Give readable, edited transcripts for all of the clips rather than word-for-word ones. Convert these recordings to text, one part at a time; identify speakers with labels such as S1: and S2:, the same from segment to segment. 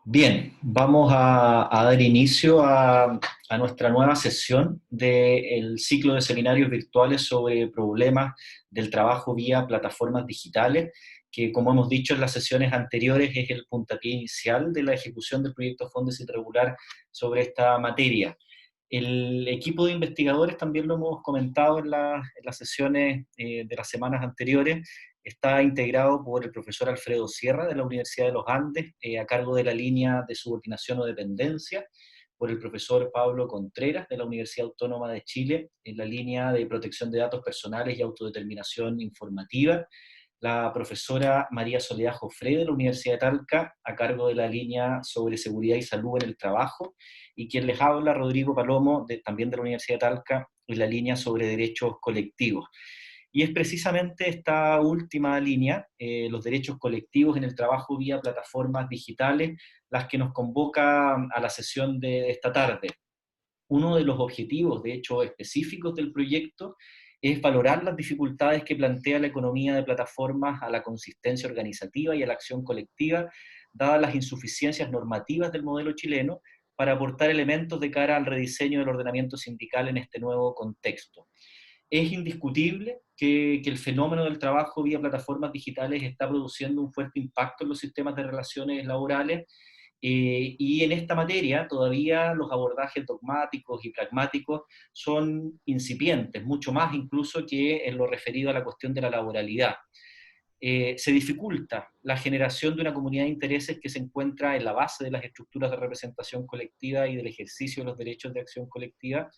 S1: Bien, vamos a dar inicio a nuestra nueva sesión del ciclo de seminarios virtuales sobre problemas del trabajo vía plataformas digitales, que como hemos dicho en las sesiones anteriores es el puntapié inicial de la ejecución del proyecto Fondesit Regular sobre esta materia. El equipo de investigadores, también lo hemos comentado en las sesiones de las semanas anteriores, está integrado por el profesor Alfredo Sierra de la Universidad de los Andes, a cargo de la línea de subordinación o dependencia, por el profesor Pablo Contreras de la Universidad Autónoma de Chile, en la línea de protección de datos personales y autodeterminación informativa, la profesora María Soledad Jofré de la Universidad de Talca, a cargo de la línea sobre seguridad y salud en el trabajo, y quien les habla, Rodrigo Palomo, también de la Universidad de Talca, en la línea sobre derechos colectivos. Y es precisamente esta última línea, los derechos colectivos en el trabajo vía plataformas digitales, las que nos convoca a la sesión de esta tarde. Uno de los objetivos, de hecho, específicos del proyecto es valorar las dificultades que plantea la economía de plataformas a la consistencia organizativa y a la acción colectiva, dadas las insuficiencias normativas del modelo chileno, para aportar elementos de cara al rediseño del ordenamiento sindical en este nuevo contexto. Es indiscutible que el fenómeno del trabajo vía plataformas digitales está produciendo un fuerte impacto en los sistemas de relaciones laborales, y en esta materia todavía los abordajes dogmáticos y pragmáticos son incipientes, mucho más incluso que en lo referido a la cuestión de la laboralidad. Se dificulta la generación de una comunidad de intereses que se encuentra en la base de las estructuras de representación colectiva y del ejercicio de los derechos de acción colectiva,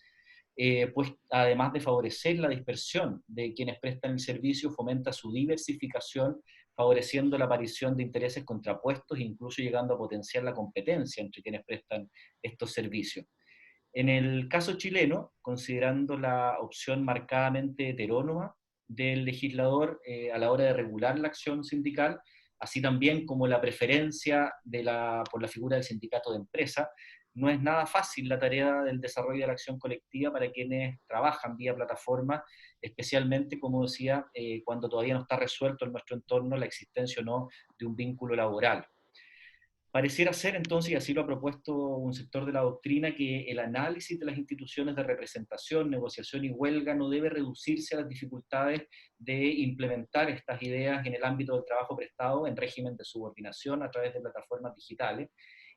S1: pues además de favorecer la dispersión de quienes prestan el servicio, fomenta su diversificación, favoreciendo la aparición de intereses contrapuestos e incluso llegando a potenciar la competencia entre quienes prestan estos servicios. En el caso chileno, considerando la opción marcadamente heterónoma del legislador a la hora de regular la acción sindical, así también como la preferencia por la figura del sindicato de empresa, no es nada fácil la tarea del desarrollo de la acción colectiva para quienes trabajan vía plataforma, especialmente, como decía, cuando todavía no está resuelto en nuestro entorno la existencia o no de un vínculo laboral. Pareciera ser entonces, y así lo ha propuesto un sector de la doctrina, que el análisis de las instituciones de representación, negociación y huelga no debe reducirse a las dificultades de implementar estas ideas en el ámbito del trabajo prestado en régimen de subordinación a través de plataformas digitales,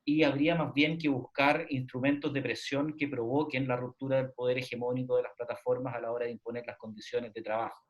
S1: y habría más bien que buscar instrumentos de presión que provoquen la ruptura del poder hegemónico de las plataformas a la hora de imponer las condiciones de trabajo.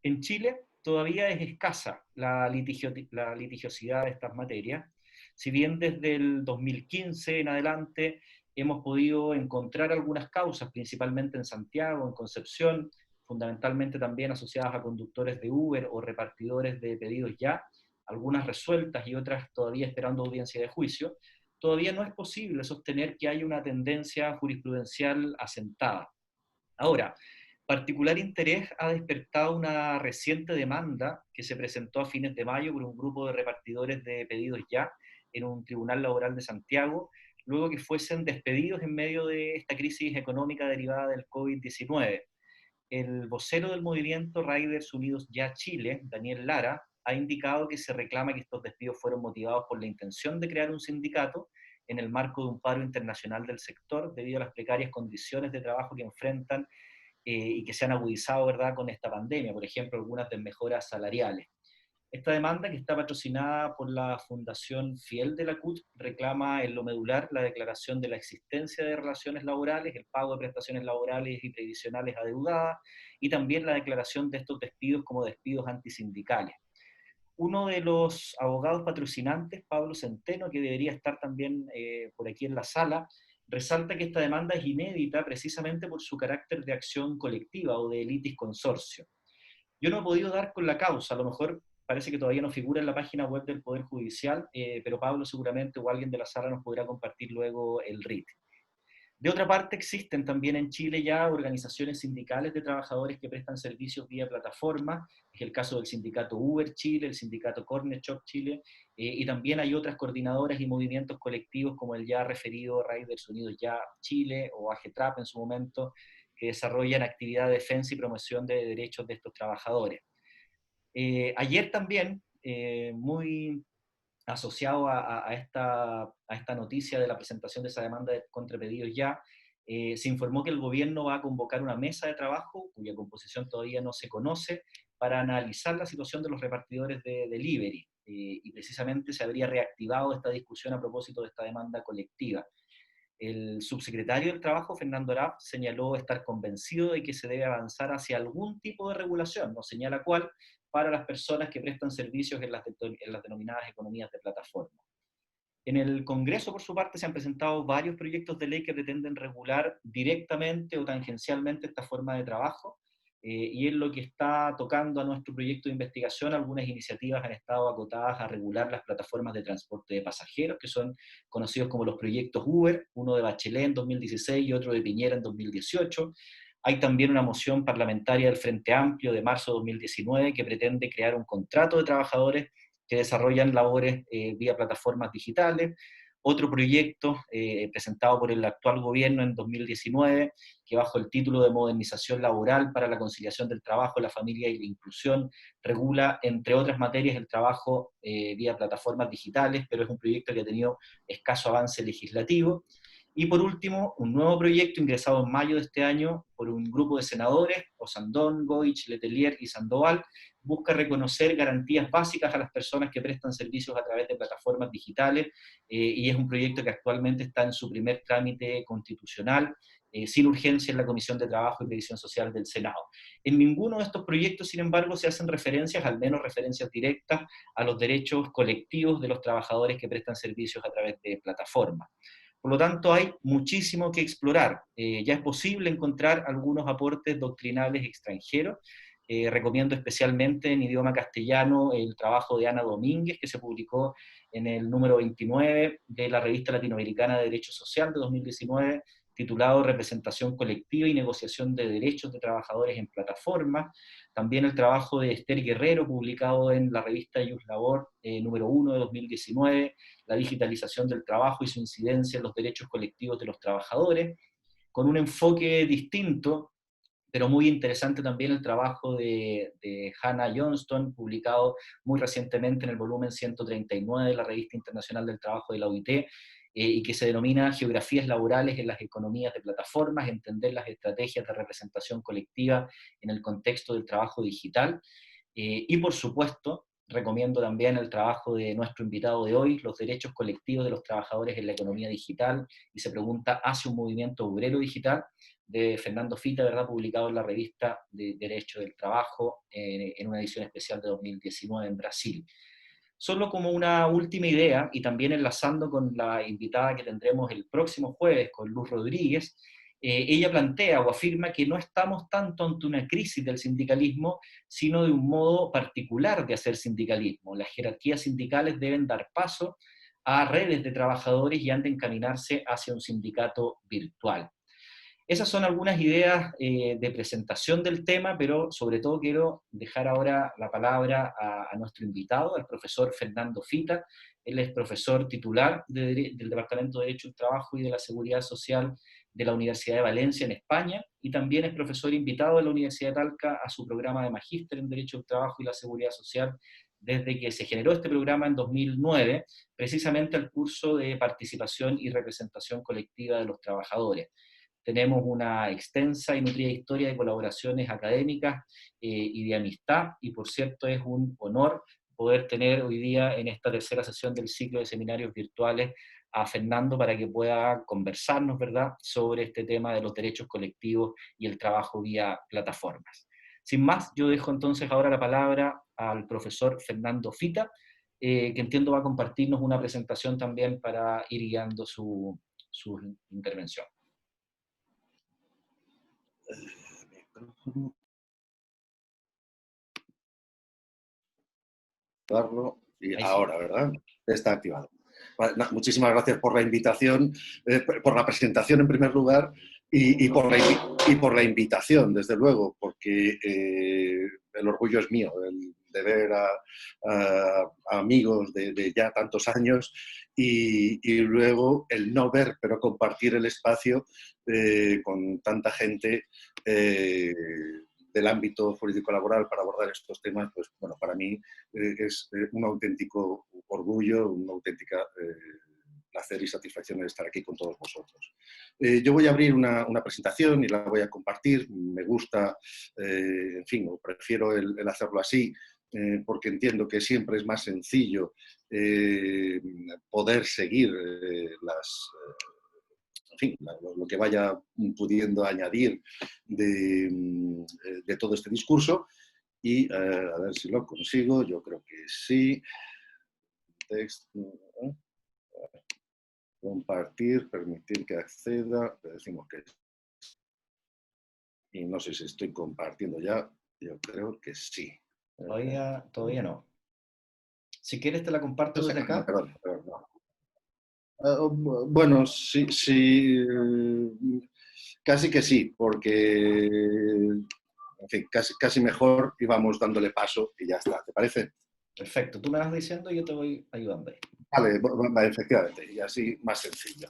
S1: En Chile todavía es escasa la litigiosidad de estas materias, si bien desde el 2015 en adelante hemos podido encontrar algunas causas, principalmente en Santiago, en Concepción, fundamentalmente también asociadas a conductores de Uber o repartidores de pedidos ya, algunas resueltas y otras todavía esperando audiencia de juicio, todavía no es posible sostener que haya una tendencia jurisprudencial asentada. Ahora, particular interés ha despertado una reciente demanda que se presentó a fines de mayo por un grupo de repartidores de pedidos ya en un tribunal laboral de Santiago, luego que fuesen despedidos en medio de esta crisis económica derivada del COVID-19. El vocero del movimiento Riders Unidos Ya Chile, Daniel Lara, ha indicado que se reclama que estos despidos fueron motivados por la intención de crear un sindicato en el marco de un paro internacional del sector debido a las precarias condiciones de trabajo que enfrentan, y que se han agudizado, ¿verdad?, con esta pandemia, por ejemplo, algunas desmejoras salariales. Esta demanda, que está patrocinada por la Fundación Fiel de la CUT, reclama en lo medular la declaración de la existencia de relaciones laborales, el pago de prestaciones laborales y previsionales adeudadas, y también la declaración de estos despidos como despidos antisindicales. Uno de los abogados patrocinantes, Pablo Centeno, que debería estar también por aquí en la sala, resalta que esta demanda es inédita precisamente por su carácter de acción colectiva o de litis consorcio. Yo no he podido dar con la causa, a lo mejor parece que todavía no figura en la página web del Poder Judicial, pero Pablo seguramente o alguien de la sala nos podrá compartir luego el RIT. De otra parte, existen también en Chile ya organizaciones sindicales de trabajadores que prestan servicios vía plataforma, es el caso del sindicato Uber Chile, el sindicato Corner Shop Chile, y también hay otras coordinadoras y movimientos colectivos como el ya referido Riders Unidos Ya Chile o AGETRAP en su momento, que desarrollan actividad de defensa y promoción de derechos de estos trabajadores. Ayer también, muy asociado a esta noticia de la presentación de esa demanda contra Pedidos Ya, se informó que el gobierno va a convocar una mesa de trabajo, cuya composición todavía no se conoce, para analizar la situación de los repartidores de delivery, y precisamente se habría reactivado esta discusión a propósito de esta demanda colectiva. El subsecretario del Trabajo, Fernando Arap, señaló estar convencido de que se debe avanzar hacia algún tipo de regulación, no señala cuál, para las personas que prestan servicios en las denominadas economías de plataforma. En el Congreso, por su parte, se han presentado varios proyectos de ley que pretenden regular directamente o tangencialmente esta forma de trabajo, y en lo que está tocando a nuestro proyecto de investigación, algunas iniciativas han estado acotadas a regular las plataformas de transporte de pasajeros, que son conocidos como los proyectos Uber, uno de Bachelet en 2016 y otro de Piñera en 2018. Hay también una moción parlamentaria del Frente Amplio de marzo de 2019 que pretende crear un contrato de trabajadores que desarrollan labores vía plataformas digitales. Otro proyecto presentado por el actual gobierno en 2019, que bajo el título de Modernización Laboral para la Conciliación del Trabajo, la Familia y la Inclusión, regula, entre otras materias, el trabajo vía plataformas digitales, pero es un proyecto que ha tenido escaso avance legislativo. Y por último, un nuevo proyecto ingresado en mayo de este año por un grupo de senadores, Osandón, Goich, Letelier y Sandoval, busca reconocer garantías básicas a las personas que prestan servicios a través de plataformas digitales, y es un proyecto que actualmente está en su primer trámite constitucional, sin urgencia en la Comisión de Trabajo y Previsión Social del Senado. En ninguno de estos proyectos, sin embargo, se hacen referencias, al menos referencias directas, a los derechos colectivos de los trabajadores que prestan servicios a través de plataformas. Por lo tanto, hay muchísimo que explorar. Ya es posible encontrar algunos aportes doctrinales extranjeros. Recomiendo especialmente en idioma castellano el trabajo de Ana Domínguez, que se publicó en el número 29 de la Revista Latinoamericana de Derecho Social de 2019, titulado Representación Colectiva y Negociación de Derechos de Trabajadores en Plataformas. También el trabajo de Esther Guerrero, publicado en la revista Just Labor, número 1 de 2019, La digitalización del trabajo y su incidencia en los derechos colectivos de los trabajadores, con un enfoque distinto, pero muy interesante también el trabajo de Hannah Johnston, publicado muy recientemente en el volumen 139 de la Revista Internacional del Trabajo de la OIT, y que se denomina Geografías laborales en las economías de plataformas, entender las estrategias de representación colectiva en el contexto del trabajo digital. Y por supuesto, recomiendo también el trabajo de nuestro invitado de hoy, Los derechos colectivos de los trabajadores en la economía digital, y se pregunta, ¿hace un movimiento obrero digital?, de Fernando Fita, ¿verdad?, publicado en la revista de Derecho del Trabajo, en una edición especial de 2019 en Brasil. Solo como una última idea, y también enlazando con la invitada que tendremos el próximo jueves, con Luz Rodríguez, ella plantea o afirma que no estamos tanto ante una crisis del sindicalismo, sino de un modo particular de hacer sindicalismo. Las jerarquías sindicales deben dar paso a redes de trabajadores y han de encaminarse hacia un sindicato virtual. Esas son algunas ideas de presentación del tema, pero sobre todo quiero dejar ahora la palabra a nuestro invitado, al profesor Fernando Fita. Él es profesor titular del Departamento de Derecho del Trabajo y de la Seguridad Social de la Universidad de Valencia en España, y también es profesor invitado de la Universidad de Talca a su programa de magíster en Derecho del Trabajo y la Seguridad Social desde que se generó este programa en 2009, precisamente al curso de participación y representación colectiva de los trabajadores. Tenemos una extensa y nutrida historia de colaboraciones académicas y de amistad, y por cierto es un honor poder tener hoy día en esta tercera sesión del ciclo de seminarios virtuales a Fernando para que pueda conversarnos, ¿verdad?, sobre este tema de los derechos colectivos y el trabajo vía plataformas. Sin más, yo dejo entonces ahora la palabra al profesor Fernando Fita, que entiendo va a compartirnos una presentación también para ir guiando su intervención.
S2: Y ahora, ¿verdad? Está activado. Vale, no, muchísimas gracias por la invitación, por la presentación en primer lugar, y por la invitación, desde luego, porque el orgullo es mío ver a amigos de ya tantos años y luego el no ver, pero compartir el espacio con tanta gente del ámbito jurídico-laboral para abordar estos temas, pues bueno, para mí es un auténtico orgullo, una auténtica placer y satisfacción de estar aquí con todos vosotros. Yo voy a abrir una presentación y la voy a compartir. Me gusta, en fin, o prefiero el hacerlo así, porque entiendo que siempre es más sencillo poder seguir en fin, lo que vaya pudiendo añadir de todo este discurso. Y a ver si lo consigo, yo creo que sí. Texto, compartir, permitir que acceda, le decimos que sí. Y no sé si estoy compartiendo ya, yo creo que sí.
S1: Todavía no. Si quieres te la comparto desde acá.
S2: Perdón, no. Bueno, sí, sí, casi que sí, porque en fin, casi mejor íbamos dándole paso y ya está, ¿te parece?
S1: Perfecto, tú me vas diciendo y yo te voy ayudando ahí.
S2: Vale, efectivamente, y así más sencillo.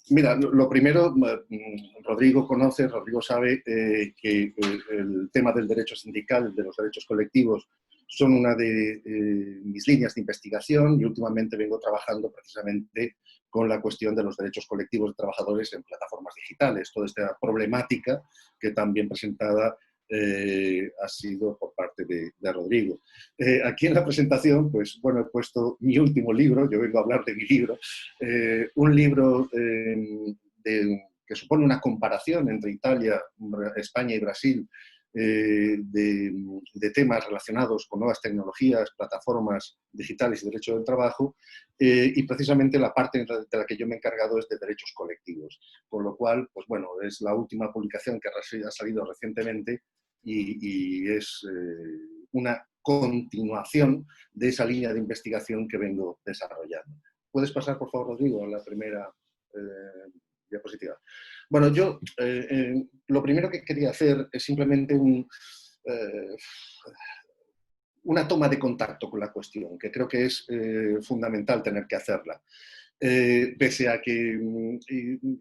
S2: Mira, lo primero, Rodrigo sabe que el tema del derecho sindical, de los derechos colectivos, son una de mis líneas de investigación y últimamente vengo trabajando precisamente con la cuestión de los derechos colectivos de trabajadores en plataformas digitales, toda esta problemática que también presentada ha sido por parte de Rodrigo. Aquí en la presentación, pues bueno, he puesto mi último libro, yo vengo a hablar de mi libro, un libro que supone una comparación entre Italia, España y Brasil de temas relacionados con nuevas tecnologías, plataformas digitales y derecho del trabajo, y precisamente la parte de la que yo me he encargado es de derechos colectivos, con lo cual, pues bueno, es la última publicación que ha salido recientemente y es una continuación de esa línea de investigación que vengo desarrollando. ¿Puedes pasar, por favor, Rodrigo, a la primera diapositiva? Bueno, yo lo primero que quería hacer es simplemente una toma de contacto con la cuestión, que creo que es fundamental tener que hacerla. Pese a que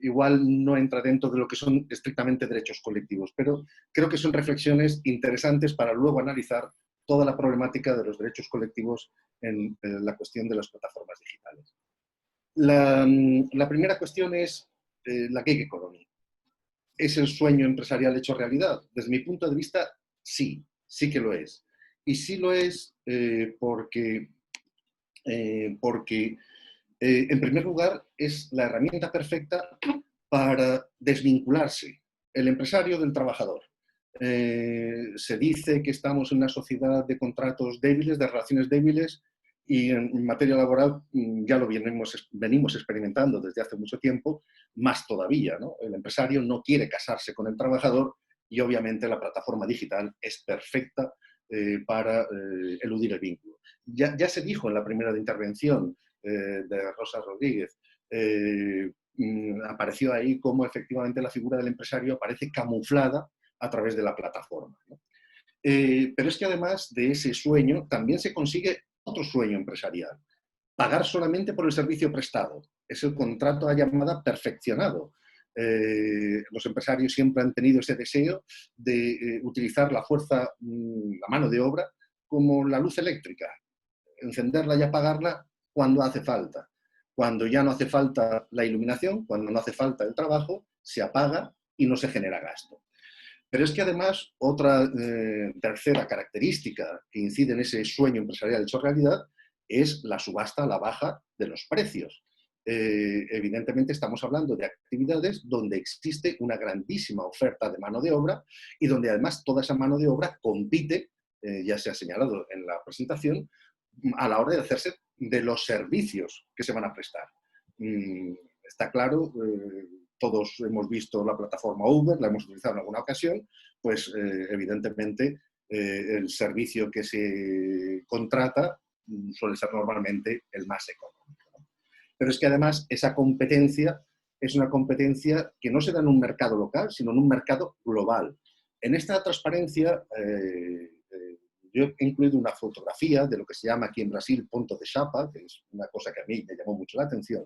S2: igual no entra dentro de lo que son estrictamente derechos colectivos, pero creo que son reflexiones interesantes para luego analizar toda la problemática de los derechos colectivos en la cuestión de las plataformas digitales. La primera cuestión es la gig economy. ¿Es el sueño empresarial hecho realidad? Desde mi punto de vista, sí que lo es. Y sí lo es porque en primer lugar, es la herramienta perfecta para desvincularse el empresario del trabajador. Se dice que estamos en una sociedad de contratos débiles, de relaciones débiles, y en materia laboral ya lo venimos experimentando desde hace mucho tiempo, más todavía, ¿no? El empresario no quiere casarse con el trabajador y obviamente la plataforma digital es perfecta para eludir el vínculo. Ya se dijo en la primera intervención de Rosa Rodríguez, apareció ahí cómo efectivamente la figura del empresario aparece camuflada a través de la plataforma, ¿no? Pero es que además de ese sueño también se consigue otro sueño empresarial: pagar solamente por el servicio prestado. Es el contrato a llamada perfeccionado. Los empresarios siempre han tenido ese deseo de utilizar la fuerza, la mano de obra, como la luz eléctrica, encenderla y apagarla cuando hace falta. Cuando ya no hace falta la iluminación, cuando no hace falta el trabajo, se apaga y no se genera gasto. Pero es que además otra tercera característica que incide en ese sueño empresarial hecho realidad es la subasta a la baja de los precios. Evidentemente estamos hablando de actividades donde existe una grandísima oferta de mano de obra y donde además toda esa mano de obra compite, ya se ha señalado en la presentación, a la hora de hacerse de los servicios que se van a prestar. Está claro, todos hemos visto la plataforma Uber, la hemos utilizado en alguna ocasión, pues evidentemente el servicio que se contrata suele ser normalmente el más económico, ¿no? Pero es que además esa competencia es una competencia que no se da en un mercado local, sino en un mercado global. En esta transparencia Yo he incluido una fotografía de lo que se llama aquí en Brasil ponto de chapa, que es una cosa que a mí me llamó mucho la atención,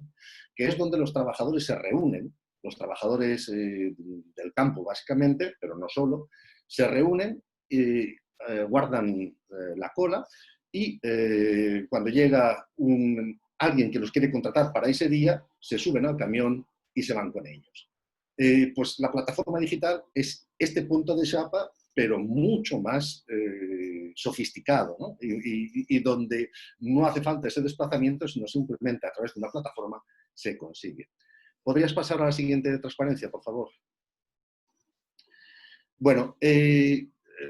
S2: que es donde los trabajadores se reúnen, los trabajadores del campo básicamente, pero no solo, se reúnen y guardan la cola y cuando llega alguien que los quiere contratar para ese día, se suben al camión y se van con ellos. Pues la plataforma digital es este punto de chapa, pero mucho más sofisticado, ¿no? Y donde no hace falta ese desplazamiento, sino simplemente a través de una plataforma se consigue. ¿Podrías pasar a la siguiente transparencia, por favor? Bueno,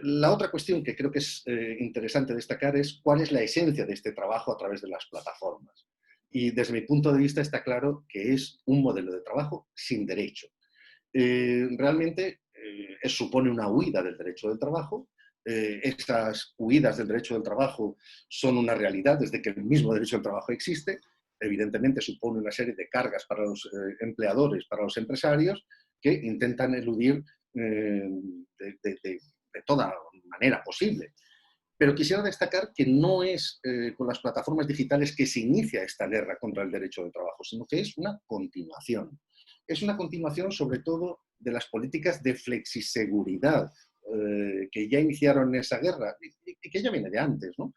S2: la otra cuestión que creo que es interesante destacar es cuál es la esencia de este trabajo a través de las plataformas. Y desde mi punto de vista está claro que es un modelo de trabajo sin derecho. Realmente supone una huida del derecho del trabajo. Estas huidas del derecho del trabajo son una realidad desde que el mismo derecho del trabajo existe. Evidentemente supone una serie de cargas para los empleadores, para los empresarios, que intentan eludir de toda manera posible. Pero quisiera destacar que no es con las plataformas digitales que se inicia esta guerra contra el derecho del trabajo, sino que es una continuación. Es una continuación sobre todo de las políticas de flexiseguridad que ya iniciaron esa guerra y que ya viene de antes, ¿no?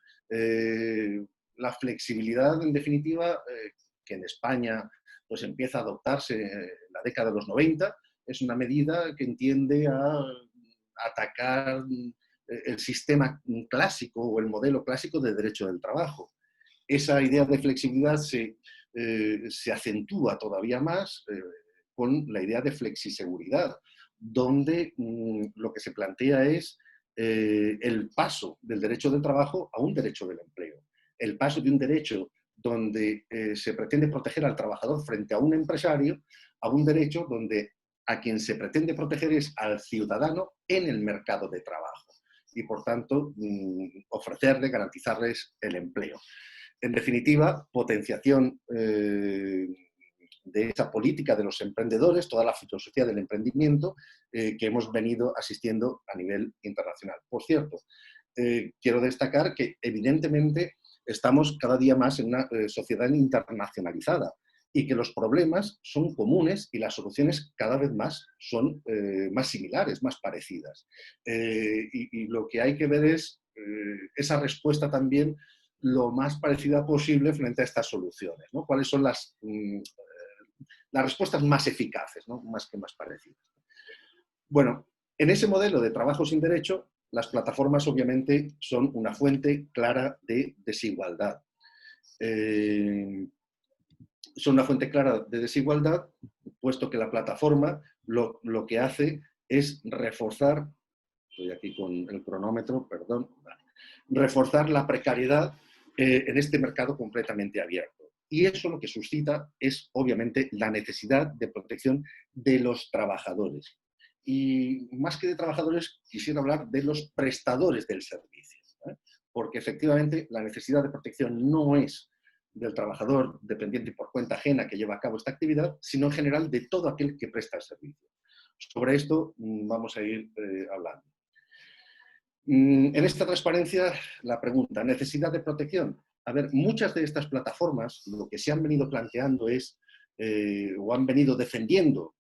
S2: La flexibilidad, en definitiva, que en España pues, empieza a adoptarse en la década de los 90, es una medida que entiende a atacar el sistema clásico o el modelo clásico de derecho del trabajo. Esa idea de flexibilidad se acentúa todavía más con la idea de flexiseguridad, donde lo que se plantea es el paso del derecho del trabajo a un derecho del empleo. El paso de un derecho donde se pretende proteger al trabajador frente a un empresario, a un derecho donde a quien se pretende proteger es al ciudadano en el mercado de trabajo y, por tanto, ofrecerle, garantizarles el empleo. En definitiva, potenciación de esa política de los emprendedores, toda la filosofía del emprendimiento que hemos venido asistiendo a nivel internacional. Por cierto, quiero destacar que, evidentemente, estamos cada día más en una sociedad internacionalizada y que los problemas son comunes y las soluciones cada vez más son más similares, más parecidas. Y lo que hay que ver es esa respuesta también lo más parecida posible frente a estas soluciones, ¿no? ¿Cuáles son las respuestas más eficaces, ¿no? Más que más parecidas? Bueno, en ese modelo de trabajo sin derecho, las plataformas obviamente son una fuente clara de desigualdad. Son una fuente clara de desigualdad, puesto que la plataforma lo que hace es reforzar, estoy aquí con el cronómetro, perdón, vale, reforzar la precariedad en este mercado completamente abierto. Y eso lo que suscita es, obviamente, la necesidad de protección de los trabajadores. Y más que de trabajadores, quisiera hablar de los prestadores del servicio, ¿eh? Porque efectivamente la necesidad de protección no es del trabajador dependiente y por cuenta ajena que lleva a cabo esta actividad, sino en general de todo aquel que presta el servicio. Sobre esto vamos a ir hablando. En esta transparencia, la pregunta, ¿necesidad de protección? A ver, muchas de estas plataformas lo que se han venido planteando es, o han venido defendiendo,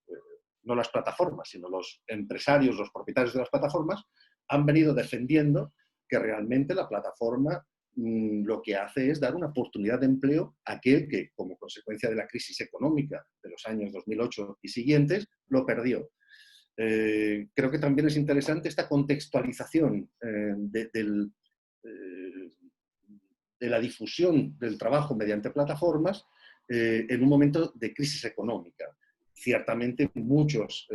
S2: no las plataformas, sino los empresarios, los propietarios de las plataformas, han venido defendiendo que realmente la plataforma lo que hace es dar una oportunidad de empleo a aquel que, como consecuencia de la crisis económica de los años 2008 y siguientes, lo perdió. Creo que también es interesante esta contextualización de la difusión del trabajo mediante plataformas en un momento de crisis económica. Ciertamente muchas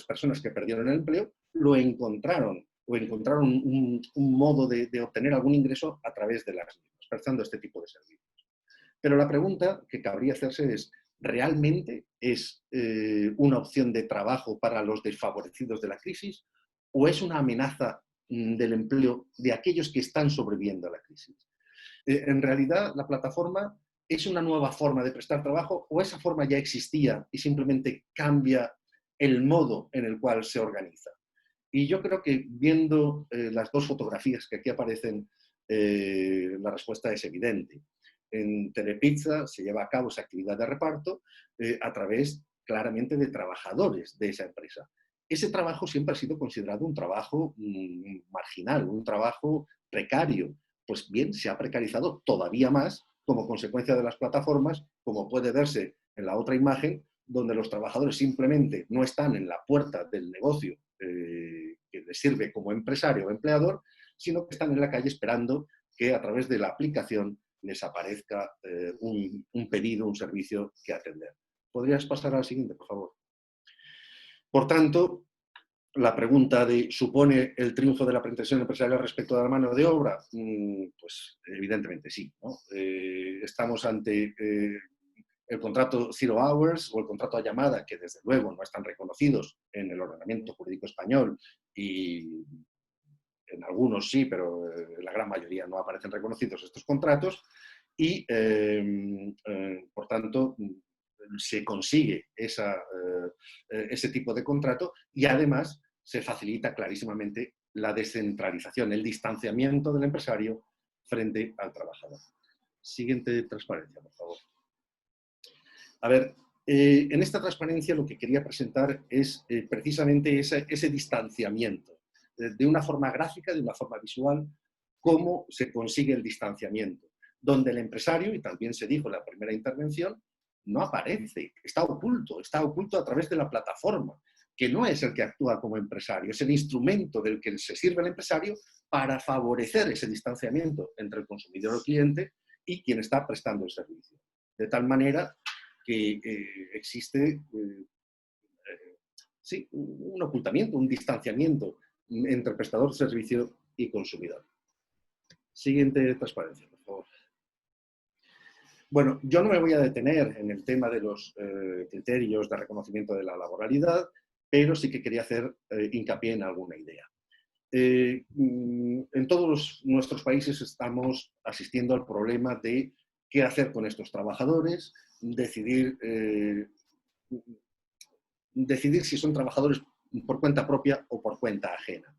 S2: personas que perdieron el empleo lo encontraron o encontraron un modo de obtener algún ingreso a través de las mismas, prestando este tipo de servicios. Pero la pregunta que cabría hacerse es, ¿realmente es una opción de trabajo para los desfavorecidos de la crisis o es una amenaza del empleo de aquellos que están sobreviviendo a la crisis? En realidad, la plataforma es una nueva forma de prestar trabajo o esa forma ya existía y simplemente cambia el modo en el cual se organiza. Y yo creo que viendo las dos fotografías que aquí aparecen, la respuesta es evidente. En Telepizza se lleva a cabo esa actividad de reparto a través claramente de trabajadores de esa empresa. Ese trabajo siempre ha sido considerado un trabajo marginal, un trabajo precario. Pues bien, se ha precarizado todavía más como consecuencia de las plataformas, como puede verse en la otra imagen, donde los trabajadores simplemente no están en la puerta del negocio que les sirve como empresario o empleador, sino que están en la calle esperando que a través de la aplicación les aparezca un pedido, un servicio que atender. ¿Podrías pasar al siguiente, por favor? Por tanto, la pregunta de ¿supone el triunfo de la protección empresarial respecto de la mano de obra? Pues evidentemente sí, ¿no? Estamos ante el contrato Zero Hours o el contrato a llamada, que desde luego no están reconocidos en el ordenamiento jurídico español y en algunos sí, pero en la gran mayoría no aparecen reconocidos estos contratos y, por tanto, se consigue ese tipo de contrato y además se facilita clarísimamente la descentralización, el distanciamiento del empresario frente al trabajador. Siguiente transparencia, por favor. A ver, en esta transparencia lo que quería presentar es precisamente ese distanciamiento, de una forma gráfica, de una forma visual, cómo se consigue el distanciamiento, donde el empresario, y también se dijo en la primera intervención, no aparece, está oculto a través de la plataforma, que no es el que actúa como empresario, es el instrumento del que se sirve el empresario para favorecer ese distanciamiento entre el consumidor o cliente y quien está prestando el servicio. De tal manera que existe sí, un ocultamiento, un distanciamiento entre prestador de servicio y consumidor. Siguiente transparencia, por favor. Bueno, yo no me voy a detener en el tema de los criterios de reconocimiento de la laboralidad, pero sí que quería hacer hincapié en alguna idea. En todos nuestros países estamos asistiendo al problema de qué hacer con estos trabajadores, decidir si son trabajadores por cuenta propia o por cuenta ajena.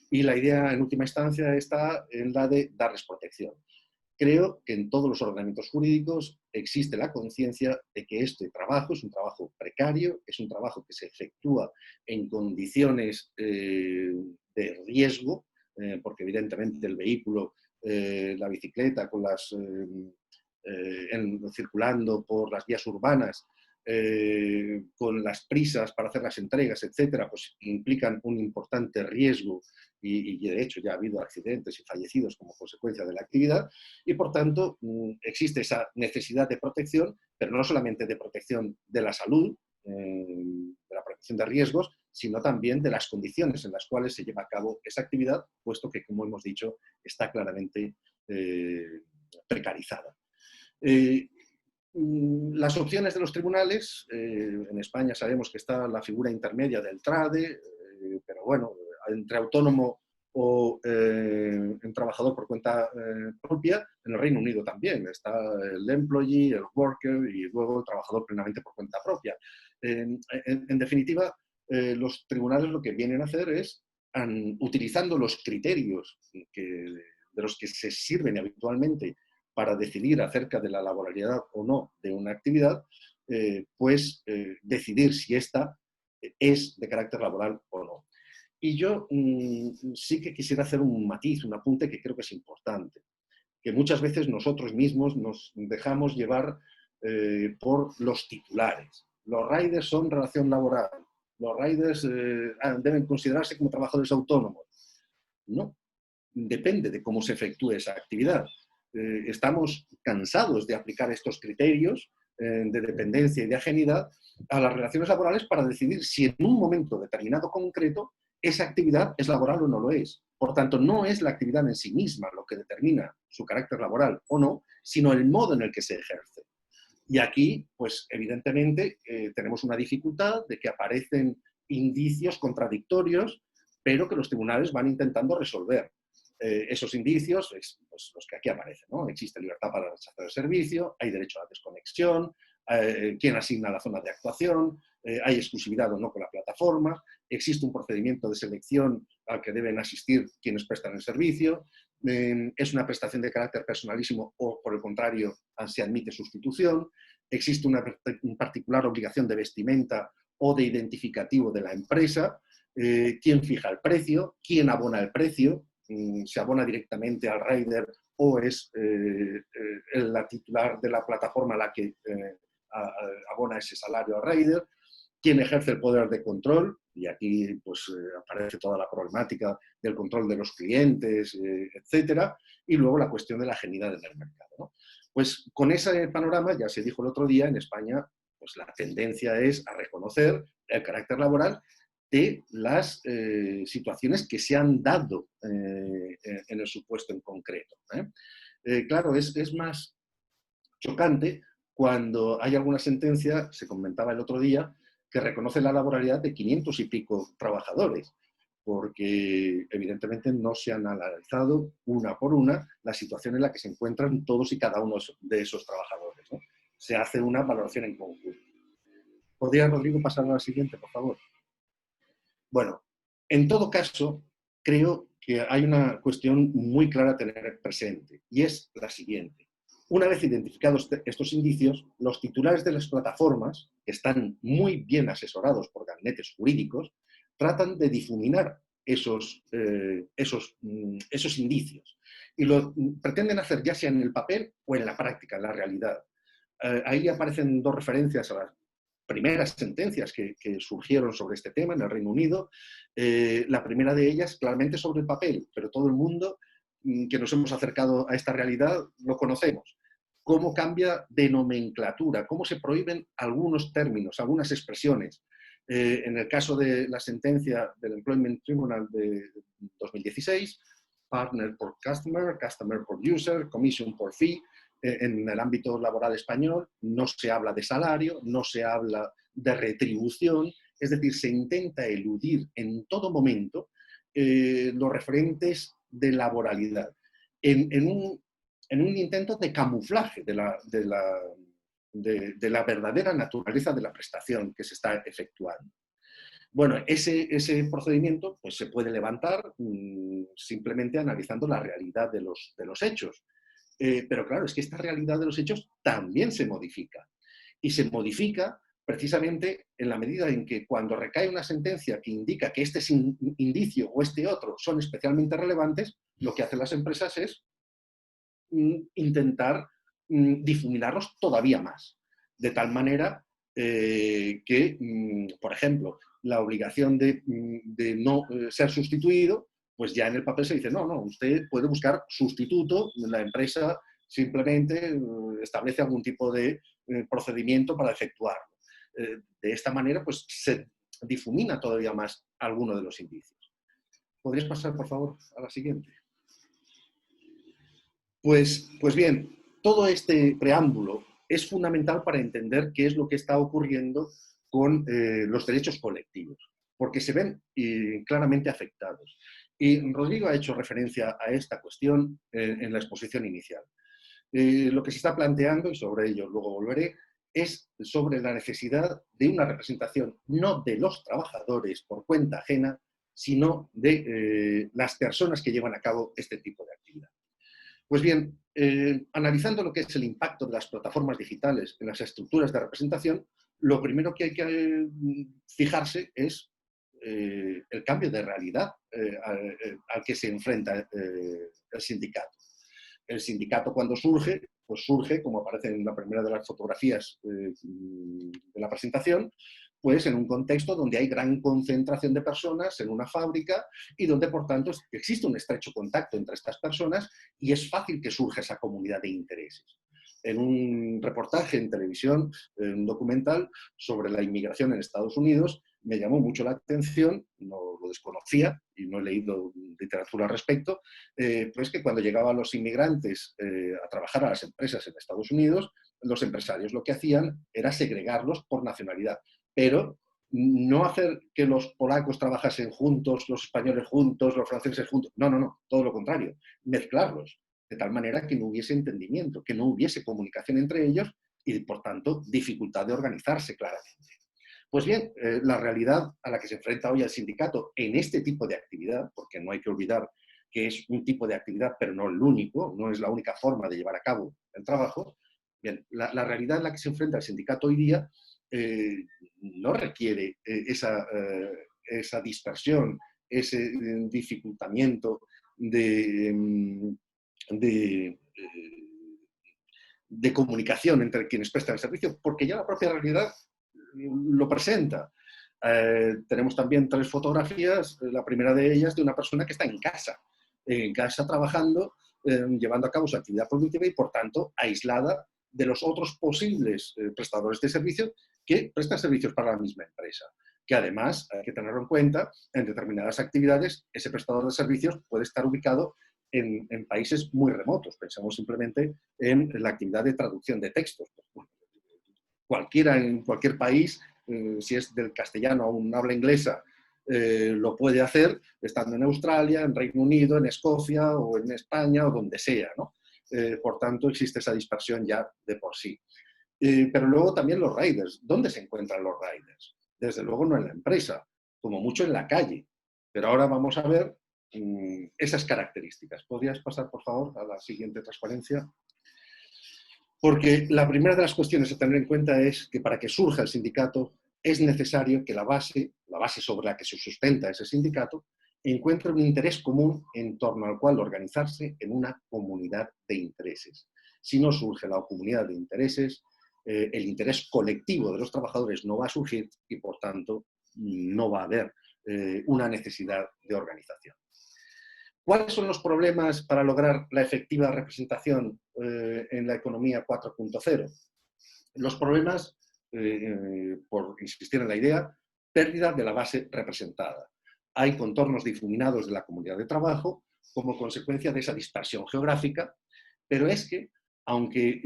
S2: Y la idea, en última instancia, está en la de darles protección. Creo que en todos los ordenamientos jurídicos existe la conciencia de que este trabajo es un trabajo precario, es un trabajo que se efectúa en condiciones de riesgo, porque evidentemente el vehículo, la bicicleta con circulando por las vías urbanas, con las prisas para hacer las entregas, etcétera, pues implican un importante riesgo y de hecho ya ha habido accidentes y fallecidos como consecuencia de la actividad y por tanto existe esa necesidad de protección, pero no solamente de protección de la salud, de la protección de riesgos, sino también de las condiciones en las cuales se lleva a cabo esa actividad, puesto que, como hemos dicho, está claramente precarizada. Las opciones de los tribunales, en España sabemos que está la figura intermedia del TRADE, pero bueno, entre autónomo o en trabajador por cuenta propia, en el Reino Unido también está el employee, el worker y luego el trabajador plenamente por cuenta propia. En definitiva, los tribunales lo que vienen a hacer es, utilizando los criterios de los que se sirven habitualmente para decidir acerca de la laboralidad o no de una actividad, decidir si esta es de carácter laboral o no. Y yo sí que quisiera hacer un matiz, un apunte que creo que es importante, que muchas veces nosotros mismos nos dejamos llevar por los titulares. Los riders son relación laboral, los riders deben considerarse como trabajadores autónomos. No, depende de cómo se efectúe esa actividad. Estamos cansados de aplicar estos criterios de dependencia y de ajenidad a las relaciones laborales para decidir si en un momento determinado concreto esa actividad es laboral o no lo es. Por tanto, no es la actividad en sí misma lo que determina su carácter laboral o no, sino el modo en el que se ejerce. Y aquí, pues evidentemente, tenemos una dificultad de que aparecen indicios contradictorios, pero que los tribunales van intentando resolver. Esos indicios, pues, los que aquí aparecen, ¿no? Existe libertad para rechazar el servicio, hay derecho a la desconexión, quién asigna la zona de actuación, hay exclusividad o no con la plataforma, existe un procedimiento de selección al que deben asistir quienes prestan el servicio, es una prestación de carácter personalísimo o, por el contrario, se admite sustitución, existe una particular obligación de vestimenta o de identificativo de la empresa, quién fija el precio, quién abona el precio, se abona directamente al rider o es la titular de la plataforma la que abona ese salario al rider, quién ejerce el poder de control, y aquí pues, aparece toda la problemática del control de los clientes, etcétera, y luego la cuestión de la agilidad en el mercado, ¿no? Pues con ese panorama, ya se dijo el otro día, en España pues la tendencia es a reconocer el carácter laboral de las situaciones que se han dado en el supuesto en concreto. Claro, es más chocante cuando hay alguna sentencia, se comentaba el otro día, que reconoce la laboralidad de 500 y pico trabajadores, porque evidentemente no se han analizado una por una la situación en la que se encuentran todos y cada uno de esos trabajadores, ¿no? Se hace una valoración en conjunto. ¿Podría, Rodrigo, pasar a la siguiente, por favor? Bueno, en todo caso, creo que hay una cuestión muy clara a tener presente, y es la siguiente. Una vez identificados estos indicios, los titulares de las plataformas, que están muy bien asesorados por gabinetes jurídicos, tratan de difuminar esos indicios. Y lo pretenden hacer ya sea en el papel o en la práctica, en la realidad. Ahí aparecen dos referencias a las primeras sentencias que surgieron sobre este tema en el Reino Unido. La primera de ellas claramente sobre el papel, pero todo el mundo que nos hemos acercado a esta realidad lo conocemos. Cómo cambia de nomenclatura, cómo se prohíben algunos términos, algunas expresiones. En el caso de la sentencia del Employment Tribunal de 2016, partner por customer, customer por user, commission por fee. En el ámbito laboral español no se habla de salario, no se habla de retribución, es decir, se intenta eludir en todo momento los referentes de laboralidad, en un intento de camuflaje de la verdadera naturaleza de la prestación que se está efectuando. Bueno, ese procedimiento pues, se puede levantar simplemente analizando la realidad de los hechos. Pero claro, es que esta realidad de los hechos también se modifica. Y se modifica precisamente en la medida en que cuando recae una sentencia que indica que este indicio o este otro son especialmente relevantes, lo que hacen las empresas es intentar difuminarlos todavía más. De tal manera que, por ejemplo, la obligación de no ser sustituido, pues ya en el papel se dice, no, usted puede buscar sustituto, la empresa simplemente establece algún tipo de procedimiento para efectuarlo. De esta manera, pues se difumina todavía más alguno de los indicios. ¿Podrías pasar, por favor, a la siguiente? Pues bien, todo este preámbulo es fundamental para entender qué es lo que está ocurriendo con los derechos colectivos, porque se ven claramente afectados. Y Rodrigo ha hecho referencia a esta cuestión en la exposición inicial. Lo que se está planteando, y sobre ello luego volveré, es sobre la necesidad de una representación no de los trabajadores por cuenta ajena, sino de las personas que llevan a cabo este tipo de actividad. Pues bien, analizando lo que es el impacto de las plataformas digitales en las estructuras de representación, lo primero que hay que fijarse es el cambio de realidad al que se enfrenta el sindicato. El sindicato cuando surge, pues surge, como aparece en la primera de las fotografías de la presentación, pues en un contexto donde hay gran concentración de personas en una fábrica y donde, por tanto, existe un estrecho contacto entre estas personas y es fácil que surja esa comunidad de intereses. En un reportaje en televisión, un documental sobre la inmigración en Estados Unidos, me llamó mucho la atención, no lo desconocía y no he leído literatura al respecto, pues que cuando llegaban los inmigrantes a trabajar a las empresas en Estados Unidos, los empresarios lo que hacían era segregarlos por nacionalidad, pero no hacer que los polacos trabajasen juntos, los españoles juntos, los franceses juntos, no, todo lo contrario, mezclarlos, de tal manera que no hubiese entendimiento, que no hubiese comunicación entre ellos, y, por tanto, dificultad de organizarse claramente. Pues bien, la realidad a la que se enfrenta hoy el sindicato en este tipo de actividad, porque no hay que olvidar que es un tipo de actividad, pero no el único, no es la única forma de llevar a cabo el trabajo, bien, la realidad en la que se enfrenta el sindicato hoy día no requiere esa dispersión, ese dificultamiento de, de comunicación entre quienes prestan el servicio, porque ya la propia realidad lo presenta. Tenemos también 3 fotografías, la primera de ellas de una persona que está en casa trabajando, llevando a cabo su actividad productiva y, por tanto, aislada de los otros posibles prestadores de servicios que prestan servicios para la misma empresa. Que además, hay que tenerlo en cuenta, en determinadas actividades, ese prestador de servicios puede estar ubicado en países muy remotos. Pensamos simplemente en la actividad de traducción de textos. Cualquiera en cualquier país, si es del castellano a un habla inglesa, lo puede hacer estando en Australia, en Reino Unido, en Escocia o en España o donde sea, ¿no? Por tanto, existe esa dispersión ya de por sí. Pero luego también los riders. ¿Dónde se encuentran los riders? Desde luego no en la empresa, como mucho en la calle. Pero ahora vamos a ver esas características. ¿Podrías pasar, por favor, a la siguiente transparencia? Porque la primera de las cuestiones a tener en cuenta es que para que surja el sindicato es necesario que la base sobre la que se sustenta ese sindicato, encuentre un interés común en torno al cual organizarse en una comunidad de intereses. Si no surge la comunidad de intereses, el interés colectivo de los trabajadores no va a surgir y, por tanto, no va a haber una necesidad de organización. ¿Cuáles son los problemas para lograr la efectiva representación en la economía 4.0? Los problemas, por insistir en la idea, pérdida de la base representada. Hay contornos difuminados de la comunidad de trabajo como consecuencia de esa dispersión geográfica, pero es que, aunque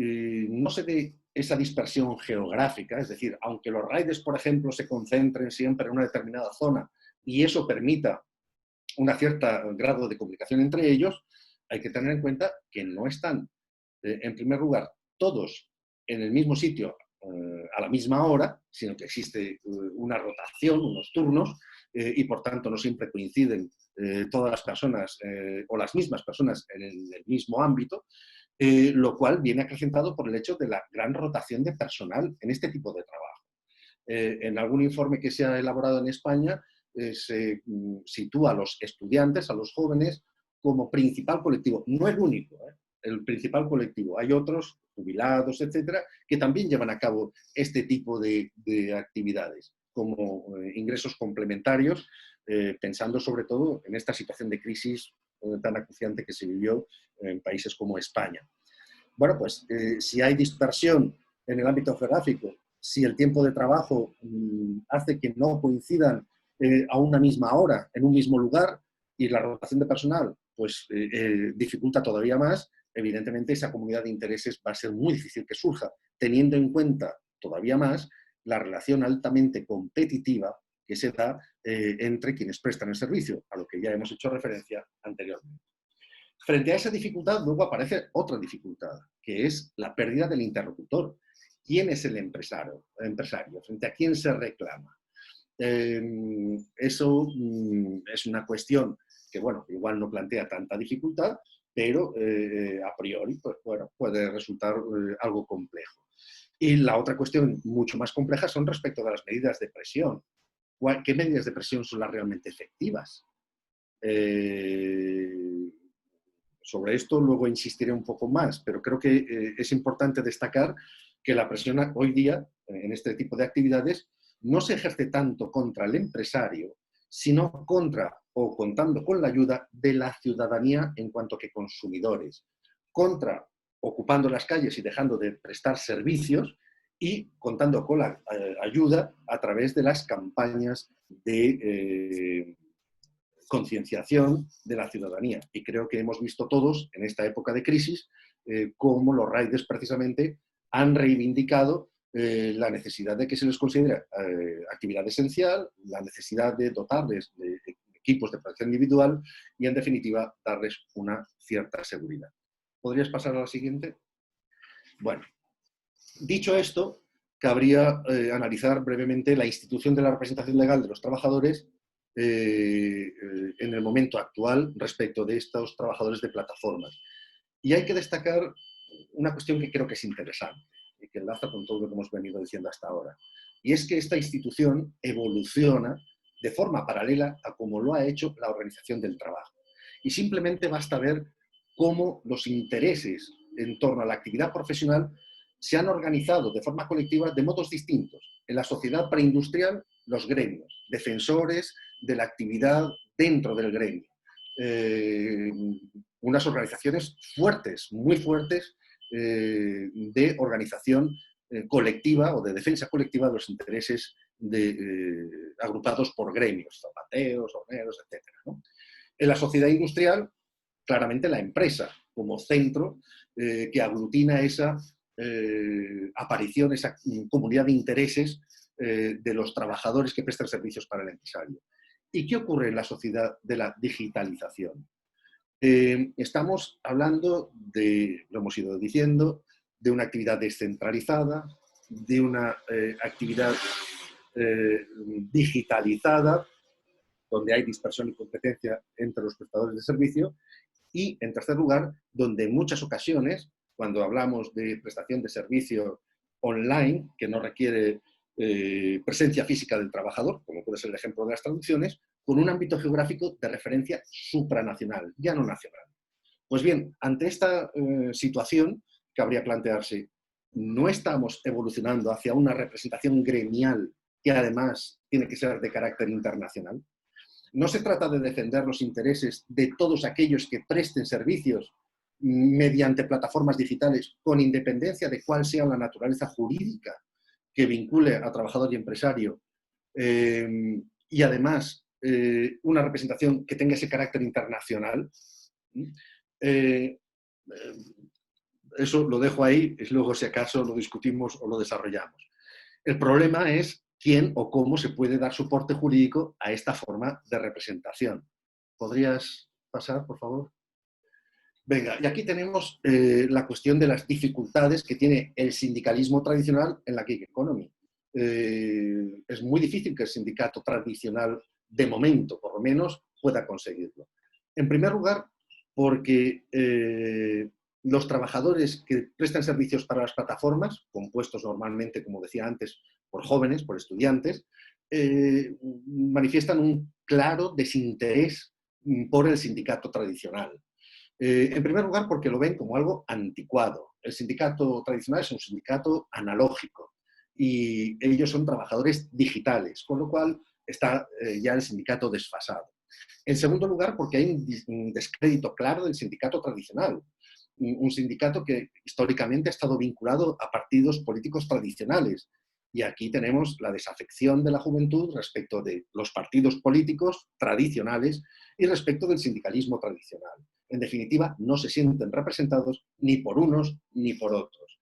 S2: no se dé esa dispersión geográfica, es decir, aunque los riders, por ejemplo, se concentren siempre en una determinada zona y eso permita un cierto grado de comunicación entre ellos, hay que tener en cuenta que no están, en primer lugar, todos en el mismo sitio a la misma hora, sino que existe una rotación, unos turnos, y por tanto no siempre coinciden todas las personas o las mismas personas en el mismo ámbito, lo cual viene acrecentado por el hecho de la gran rotación de personal en este tipo de trabajo. En algún informe que se ha elaborado en España, se sitúa a los estudiantes, a los jóvenes, como principal colectivo. No el único, el principal colectivo. Hay otros, jubilados, etcétera, que también llevan a cabo este tipo de actividades, como ingresos complementarios, pensando sobre todo en esta situación de crisis tan acuciante que se vivió en países como España. Bueno, pues si hay dispersión en el ámbito geográfico, si el tiempo de trabajo hace que no coincidan a una misma hora, en un mismo lugar, y la rotación de personal pues dificulta todavía más, evidentemente esa comunidad de intereses va a ser muy difícil que surja, teniendo en cuenta todavía más la relación altamente competitiva que se da entre quienes prestan el servicio, a lo que ya hemos hecho referencia anteriormente. Frente a esa dificultad, luego aparece otra dificultad, que es la pérdida del interlocutor. ¿Quién es el empresario? ¿Frente a quién se reclama? Eso es una cuestión que, bueno, igual no plantea tanta dificultad, pero a priori pues, bueno, puede resultar algo complejo. Y la otra cuestión mucho más compleja son respecto de las medidas de presión. ¿Qué medidas de presión son las realmente efectivas? Sobre esto luego insistiré un poco más, pero creo que es importante destacar que la presión hoy día, en este tipo de actividades, no se ejerce tanto contra el empresario, sino contra o contando con la ayuda de la ciudadanía en cuanto que consumidores, contra ocupando las calles y dejando de prestar servicios y contando con la ayuda a través de las campañas de concienciación de la ciudadanía. Y creo que hemos visto todos en esta época de crisis cómo los riders precisamente han reivindicado la necesidad de que se les considere actividad esencial, la necesidad de dotarles de equipos de protección individual y, en definitiva, darles una cierta seguridad. ¿Podrías pasar a la siguiente? Bueno, Dicho esto, cabría analizar brevemente la institución de la representación legal de los trabajadores en el momento actual respecto de estos trabajadores de plataformas. Y hay que destacar una cuestión que creo que es interesante y que enlaza con todo lo que hemos venido diciendo hasta ahora. Y es que esta institución evoluciona de forma paralela a como lo ha hecho la organización del trabajo. Y simplemente basta ver cómo los intereses en torno a la actividad profesional se han organizado de forma colectiva de modos distintos. En la sociedad preindustrial, los gremios, defensores de la actividad dentro del gremio. Unas organizaciones fuertes, muy fuertes, de organización colectiva o de defensa colectiva de los intereses agrupados por gremios, zapateros, horneros, etc., ¿no? En la sociedad industrial, claramente la empresa como centro que aglutina esa aparición, esa comunidad de intereses de los trabajadores que prestan servicios para el empresario. ¿Y qué ocurre en la sociedad de la digitalización? Estamos hablando de, lo hemos ido diciendo, de una actividad descentralizada, de una actividad digitalizada, donde hay dispersión y competencia entre los prestadores de servicio, y, en tercer lugar, donde en muchas ocasiones, cuando hablamos de prestación de servicio online, que no requiere presencia física del trabajador, como puede ser el ejemplo de las traducciones, con un ámbito geográfico de referencia supranacional, ya no nacional. Pues bien, ante esta situación, cabría plantearse, ¿no estamos evolucionando hacia una representación gremial que además tiene que ser de carácter internacional? No se trata de defender los intereses de todos aquellos que presten servicios mediante plataformas digitales con independencia de cuál sea la naturaleza jurídica que vincule a trabajador y empresario y además una representación que tenga ese carácter internacional. Eso lo dejo ahí y luego si acaso lo discutimos o lo desarrollamos. El problema es quién o cómo se puede dar soporte jurídico a esta forma de representación. ¿Podrías pasar, por favor? Venga, y aquí tenemos la cuestión de las dificultades que tiene el sindicalismo tradicional en la gig economy. Es muy difícil que el sindicato tradicional, de momento, por lo menos, pueda conseguirlo. En primer lugar, porque los trabajadores que prestan servicios para las plataformas, compuestos normalmente, como decía antes, por jóvenes, por estudiantes, manifiestan un claro desinterés por el sindicato tradicional. En primer lugar, porque lo ven como algo anticuado. El sindicato tradicional es un sindicato analógico y ellos son trabajadores digitales, con lo cual está ya el sindicato desfasado. En segundo lugar, porque hay un descrédito claro del sindicato tradicional, un sindicato que históricamente ha estado vinculado a partidos políticos tradicionales. Y aquí tenemos la desafección de la juventud respecto de los partidos políticos tradicionales y respecto del sindicalismo tradicional. En definitiva, no se sienten representados ni por unos ni por otros.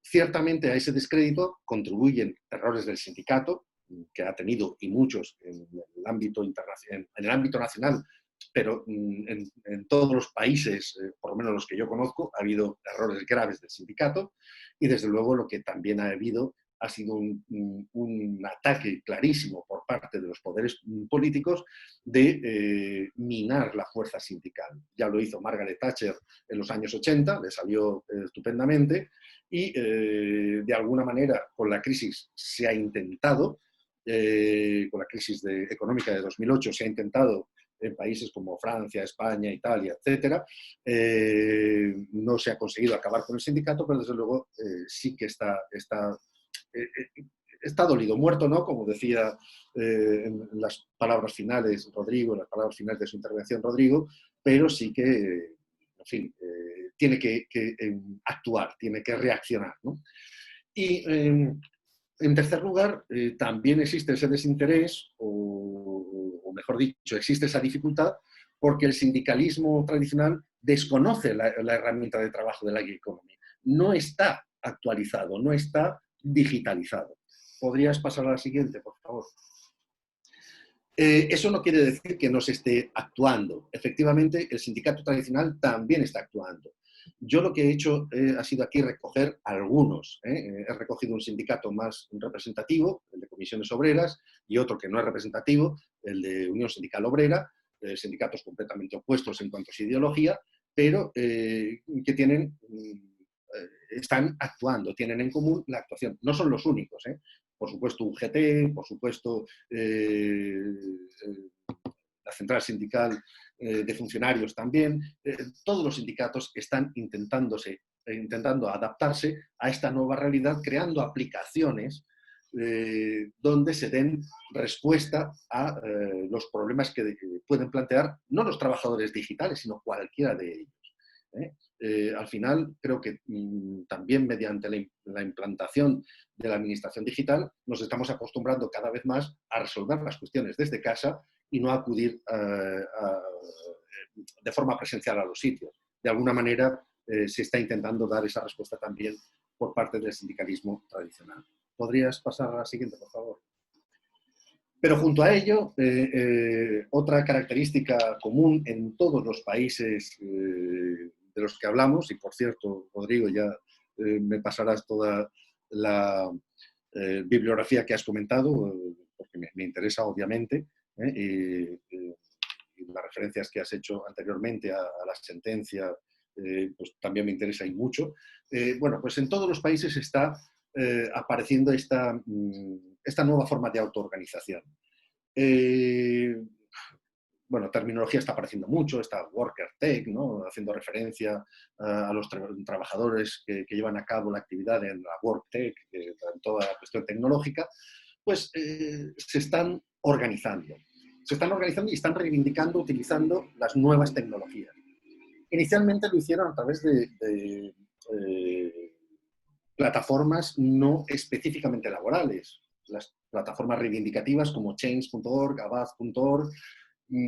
S2: Ciertamente a ese descrédito contribuyen errores del sindicato, que ha tenido, y muchos, en el ámbito nacional, pero en todos los países, por lo menos los que yo conozco, ha habido errores graves del sindicato y desde luego lo que también ha habido ha sido un ataque clarísimo por parte de los poderes políticos de minar la fuerza sindical. Ya lo hizo Margaret Thatcher en los años 80, le salió estupendamente y de alguna manera con la crisis se ha intentado, con la crisis económica de 2008 se ha intentado en países como Francia, España, Italia, etcétera, no se ha conseguido acabar con el sindicato, pero desde luego sí que está dolido, muerto no, como decía en las palabras finales Rodrigo, en las palabras finales de su intervención Rodrigo, pero sí que, en fin, tiene que actuar, tiene que reaccionar, ¿no? Y en tercer lugar, también existe ese desinterés, o mejor dicho, existe esa dificultad porque el sindicalismo tradicional desconoce la herramienta de trabajo de la gig economy. No está actualizado, no está digitalizado. ¿Podrías pasar a la siguiente, por favor? Eso no quiere decir que no se esté actuando. Efectivamente, el sindicato tradicional también está actuando. Yo lo que he hecho ha sido aquí recoger algunos. He recogido un sindicato más representativo, el de Comisiones Obreras, y otro que no es representativo, el de Unión Sindical Obrera, sindicatos completamente opuestos en cuanto a su ideología, pero que tienen, están actuando, tienen en común la actuación. No son los únicos, por supuesto UGT, por supuesto la Central Sindical de Funcionarios también, todos los sindicatos están intentando adaptarse a esta nueva realidad, creando aplicaciones donde se den respuesta a los problemas que pueden plantear no los trabajadores digitales, sino cualquiera de ellos. Al final, creo que también mediante la implantación de la administración digital nos estamos acostumbrando cada vez más a resolver las cuestiones desde casa y no acudir de forma presencial a los sitios. De alguna manera se está intentando dar esa respuesta también por parte del sindicalismo tradicional. ¿Podrías pasar a la siguiente, por favor? Pero junto a ello, otra característica común en todos los países de los que hablamos, y por cierto, Rodrigo, ya me pasarás toda la bibliografía que has comentado, porque me interesa obviamente, y las referencias que has hecho anteriormente a la sentencia, pues también me interesa y mucho. Bueno, pues en todos los países está apareciendo esta nueva forma de autoorganización. Bueno, terminología está apareciendo mucho, está Worker Tech, ¿no? Haciendo referencia a los trabajadores que llevan a cabo la actividad en la Work Tech, en toda la cuestión tecnológica, pues se están organizando. Se están organizando y están reivindicando, utilizando las nuevas tecnologías. Inicialmente lo hicieron a través de plataformas no específicamente laborales, las plataformas reivindicativas como Change.org, Avaz.org,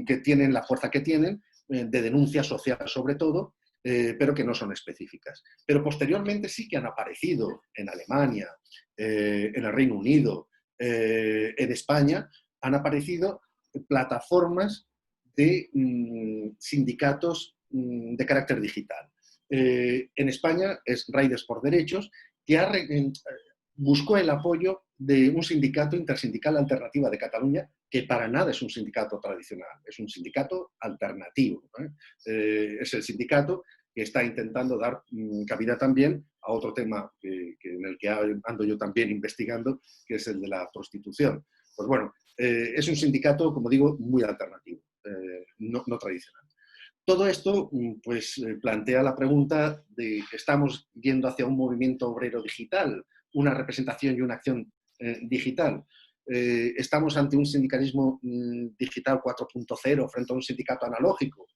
S2: que tienen la fuerza que tienen, de denuncia social sobre todo, pero que no son específicas. Pero posteriormente sí que han aparecido en Alemania, en el Reino Unido, en España, han aparecido plataformas de sindicatos de carácter digital. En España es Riders por Derechos, que buscó el apoyo de un sindicato intersindical Alternativa de Cataluña, que para nada es un sindicato tradicional, es un sindicato alternativo. Es el sindicato que está intentando dar cabida también a otro tema en el que ando yo también investigando, que es el de la prostitución. Pues bueno, es un sindicato, como digo, muy alternativo, no tradicional. Todo esto pues, plantea la pregunta de que estamos yendo hacia un movimiento obrero digital, una representación y una acción digital. Estamos ante un sindicalismo digital 4.0 frente a un sindicato analógico.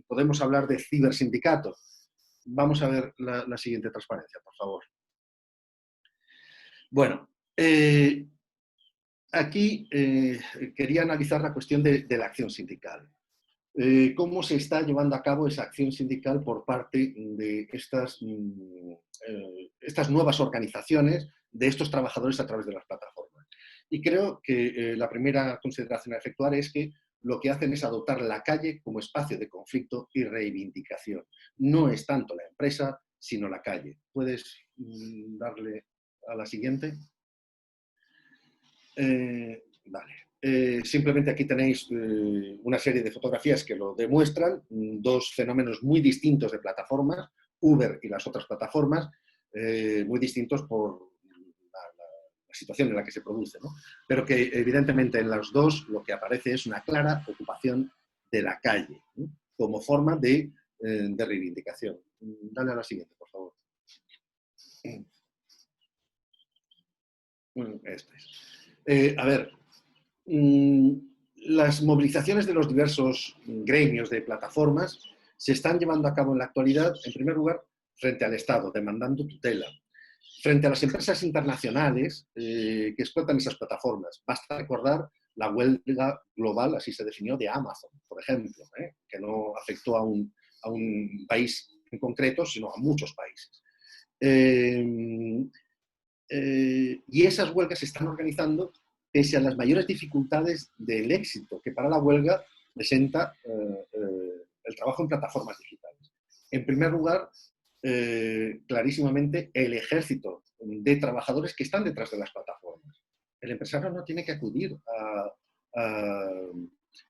S2: Podemos hablar de cibersindicato. Vamos a ver la siguiente transparencia, por favor. Bueno, aquí quería analizar la cuestión de la acción sindical. Cómo se está llevando a cabo esa acción sindical por parte de estas nuevas organizaciones, de estos trabajadores a través de las plataformas. Y creo que la primera consideración a efectuar es que lo que hacen es adoptar la calle como espacio de conflicto y reivindicación. No es tanto la empresa, sino la calle. ¿Puedes darle a la siguiente? Vale. Simplemente aquí tenéis una serie de fotografías que lo demuestran, dos fenómenos muy distintos de plataformas, Uber y las otras plataformas, muy distintos por la situación en la que se produce, ¿no? Pero que evidentemente en los dos lo que aparece es una clara ocupación de la calle, ¿no? Como forma de reivindicación. Dale a la siguiente, por favor. Esto es. A ver, las movilizaciones de los diversos gremios de plataformas se están llevando a cabo en la actualidad, en primer lugar, frente al Estado, demandando tutela, frente a las empresas internacionales que explotan esas plataformas. Basta recordar la huelga global, así se definió, de Amazon, por ejemplo, que no afectó a un país en concreto, sino a muchos países. Y esas huelgas se están organizando pese a las mayores dificultades del éxito que para la huelga presenta el trabajo en plataformas digitales. En primer lugar, clarísimamente, el ejército de trabajadores que están detrás de las plataformas. El empresario no tiene que acudir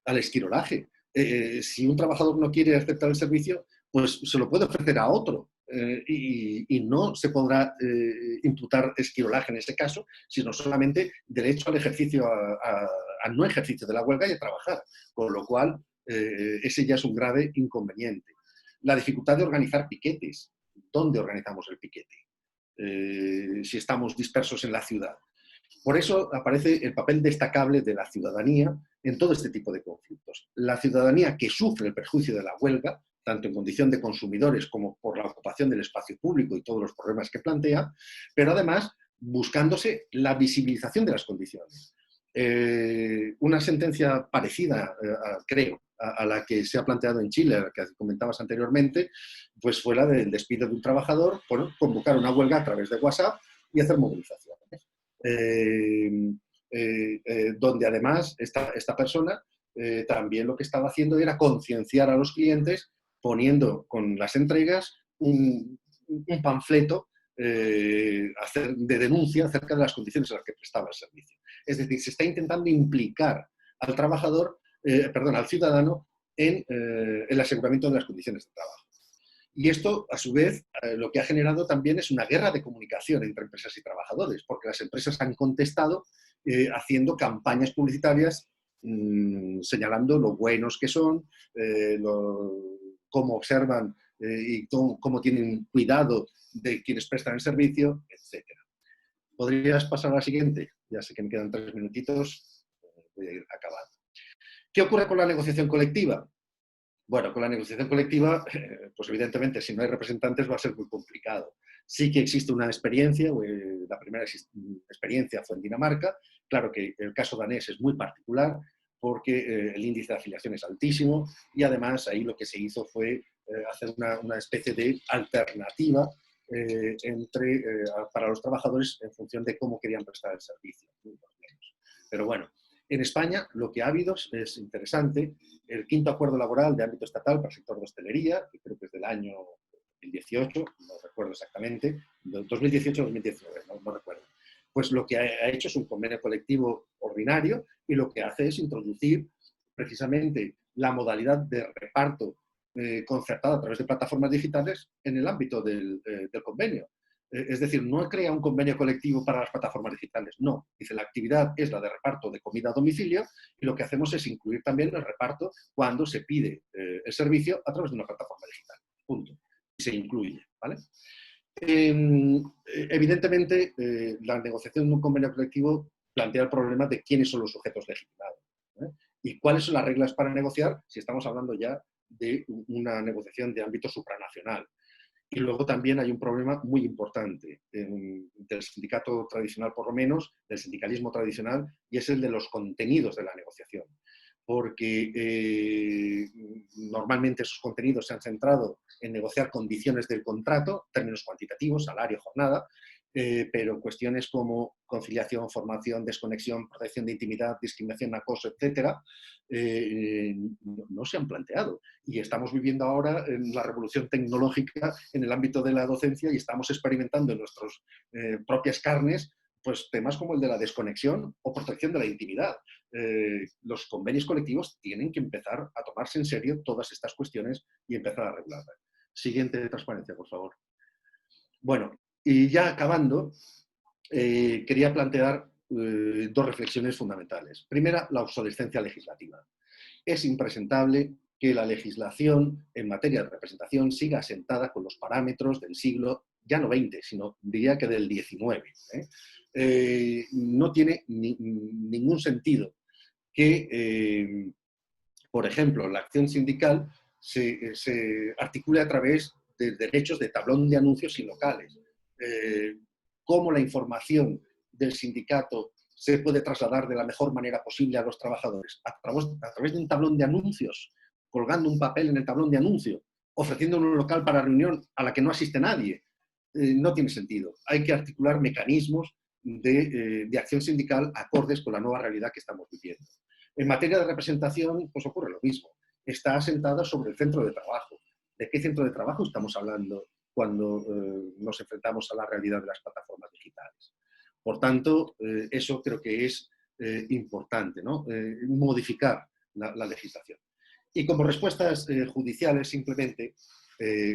S2: al esquirolaje. Si un trabajador no quiere aceptar el servicio, pues se lo puede ofrecer a otro. Y no se podrá imputar esquirolaje en ese caso, sino solamente derecho al ejercicio, al no ejercicio de la huelga y a trabajar. Con lo cual, ese ya es un grave inconveniente. La dificultad de organizar piquetes. ¿Dónde organizamos el piquete? Si estamos dispersos en la ciudad. Por eso aparece el papel destacable de la ciudadanía en todo este tipo de conflictos. La ciudadanía que sufre el perjuicio de la huelga, tanto en condición de consumidores como por la ocupación del espacio público y todos los problemas que plantea, pero además buscándose la visibilización de las condiciones. Una sentencia parecida, creo, a la que se ha planteado en Chile, a la que comentabas anteriormente, pues fue la del despido de un trabajador por convocar una huelga a través de WhatsApp y hacer movilizaciones. Donde además esta persona también lo que estaba haciendo era concienciar a los clientes poniendo con las entregas un panfleto de denuncia acerca de las condiciones en las que prestaba el servicio. Es decir, se está intentando implicar al trabajador, al ciudadano en el aseguramiento de las condiciones de trabajo. Y esto, a su vez, lo que ha generado también es una guerra de comunicación entre empresas y trabajadores, porque las empresas han contestado haciendo campañas publicitarias señalando lo buenos que son, cómo observan y cómo tienen cuidado de quienes prestan el servicio, etc. ¿Podrías pasar a la siguiente? Ya sé que me quedan 3 minutitos, voy a ir acabando. ¿Qué ocurre con la negociación colectiva? Bueno, con la negociación colectiva, pues evidentemente si no hay representantes va a ser muy complicado. Sí que existe una experiencia, la primera experiencia fue en Dinamarca. Claro que el caso danés es muy particular porque el índice de afiliación es altísimo y además ahí lo que se hizo fue hacer una especie de alternativa para los trabajadores en función de cómo querían prestar el servicio. Pero bueno, en España lo que ha habido es interesante. El 5º acuerdo laboral de ámbito estatal para el sector de hostelería, que creo que es del año 2018, no recuerdo exactamente, 2018 o 2019, no recuerdo. Pues lo que ha hecho es un convenio colectivo ordinario y lo que hace es introducir precisamente la modalidad de reparto concertada a través de plataformas digitales en el ámbito del convenio. Es decir, no crea un convenio colectivo para las plataformas digitales, no. Dice, la actividad es la de reparto de comida a domicilio y lo que hacemos es incluir también el reparto cuando se pide el servicio a través de una plataforma digital. Punto. Y se incluye, ¿vale? Evidentemente, la negociación de un convenio colectivo plantea el problema de quiénes son los sujetos legitimados, ¿eh? Y cuáles son las reglas para negociar si estamos hablando ya de una negociación de ámbito supranacional. Y luego también hay un problema muy importante del sindicato tradicional, por lo menos, del sindicalismo tradicional, y es el de los contenidos de la negociación. Porque normalmente esos contenidos se han centrado en negociar condiciones del contrato, términos cuantitativos, salario, jornada, pero cuestiones como conciliación, formación, desconexión, protección de intimidad, discriminación, acoso, etcétera, no se han planteado. Y estamos viviendo ahora en la revolución tecnológica en el ámbito de la docencia y estamos experimentando en nuestras propias carnes pues, temas como el de la desconexión o protección de la intimidad. Los convenios colectivos tienen que empezar a tomarse en serio todas estas cuestiones y empezar a regularlas. Siguiente transparencia, por favor. Bueno, y ya acabando, quería plantear 2 reflexiones fundamentales. Primera, la obsolescencia legislativa. Es impresentable que la legislación en materia de representación siga asentada con los parámetros del siglo, ya no XX, sino diría que del XIX. No tiene ningún sentido que, por ejemplo, la acción sindical se articule a través de derechos de tablón de anuncios y locales. Cómo la información del sindicato se puede trasladar de la mejor manera posible a los trabajadores, a través de un tablón de anuncios, colgando un papel en el tablón de anuncio, ofreciendo un local para reunión a la que no asiste nadie. No tiene sentido. Hay que articular mecanismos de acción sindical acordes con la nueva realidad que estamos viviendo. En materia de representación, pues ocurre lo mismo. Está asentada sobre el centro de trabajo. ¿De qué centro de trabajo estamos hablando cuando nos enfrentamos a la realidad de las plataformas digitales? Por tanto, eso creo que es importante, ¿no? Modificar la legislación. Y como respuestas judiciales, simplemente,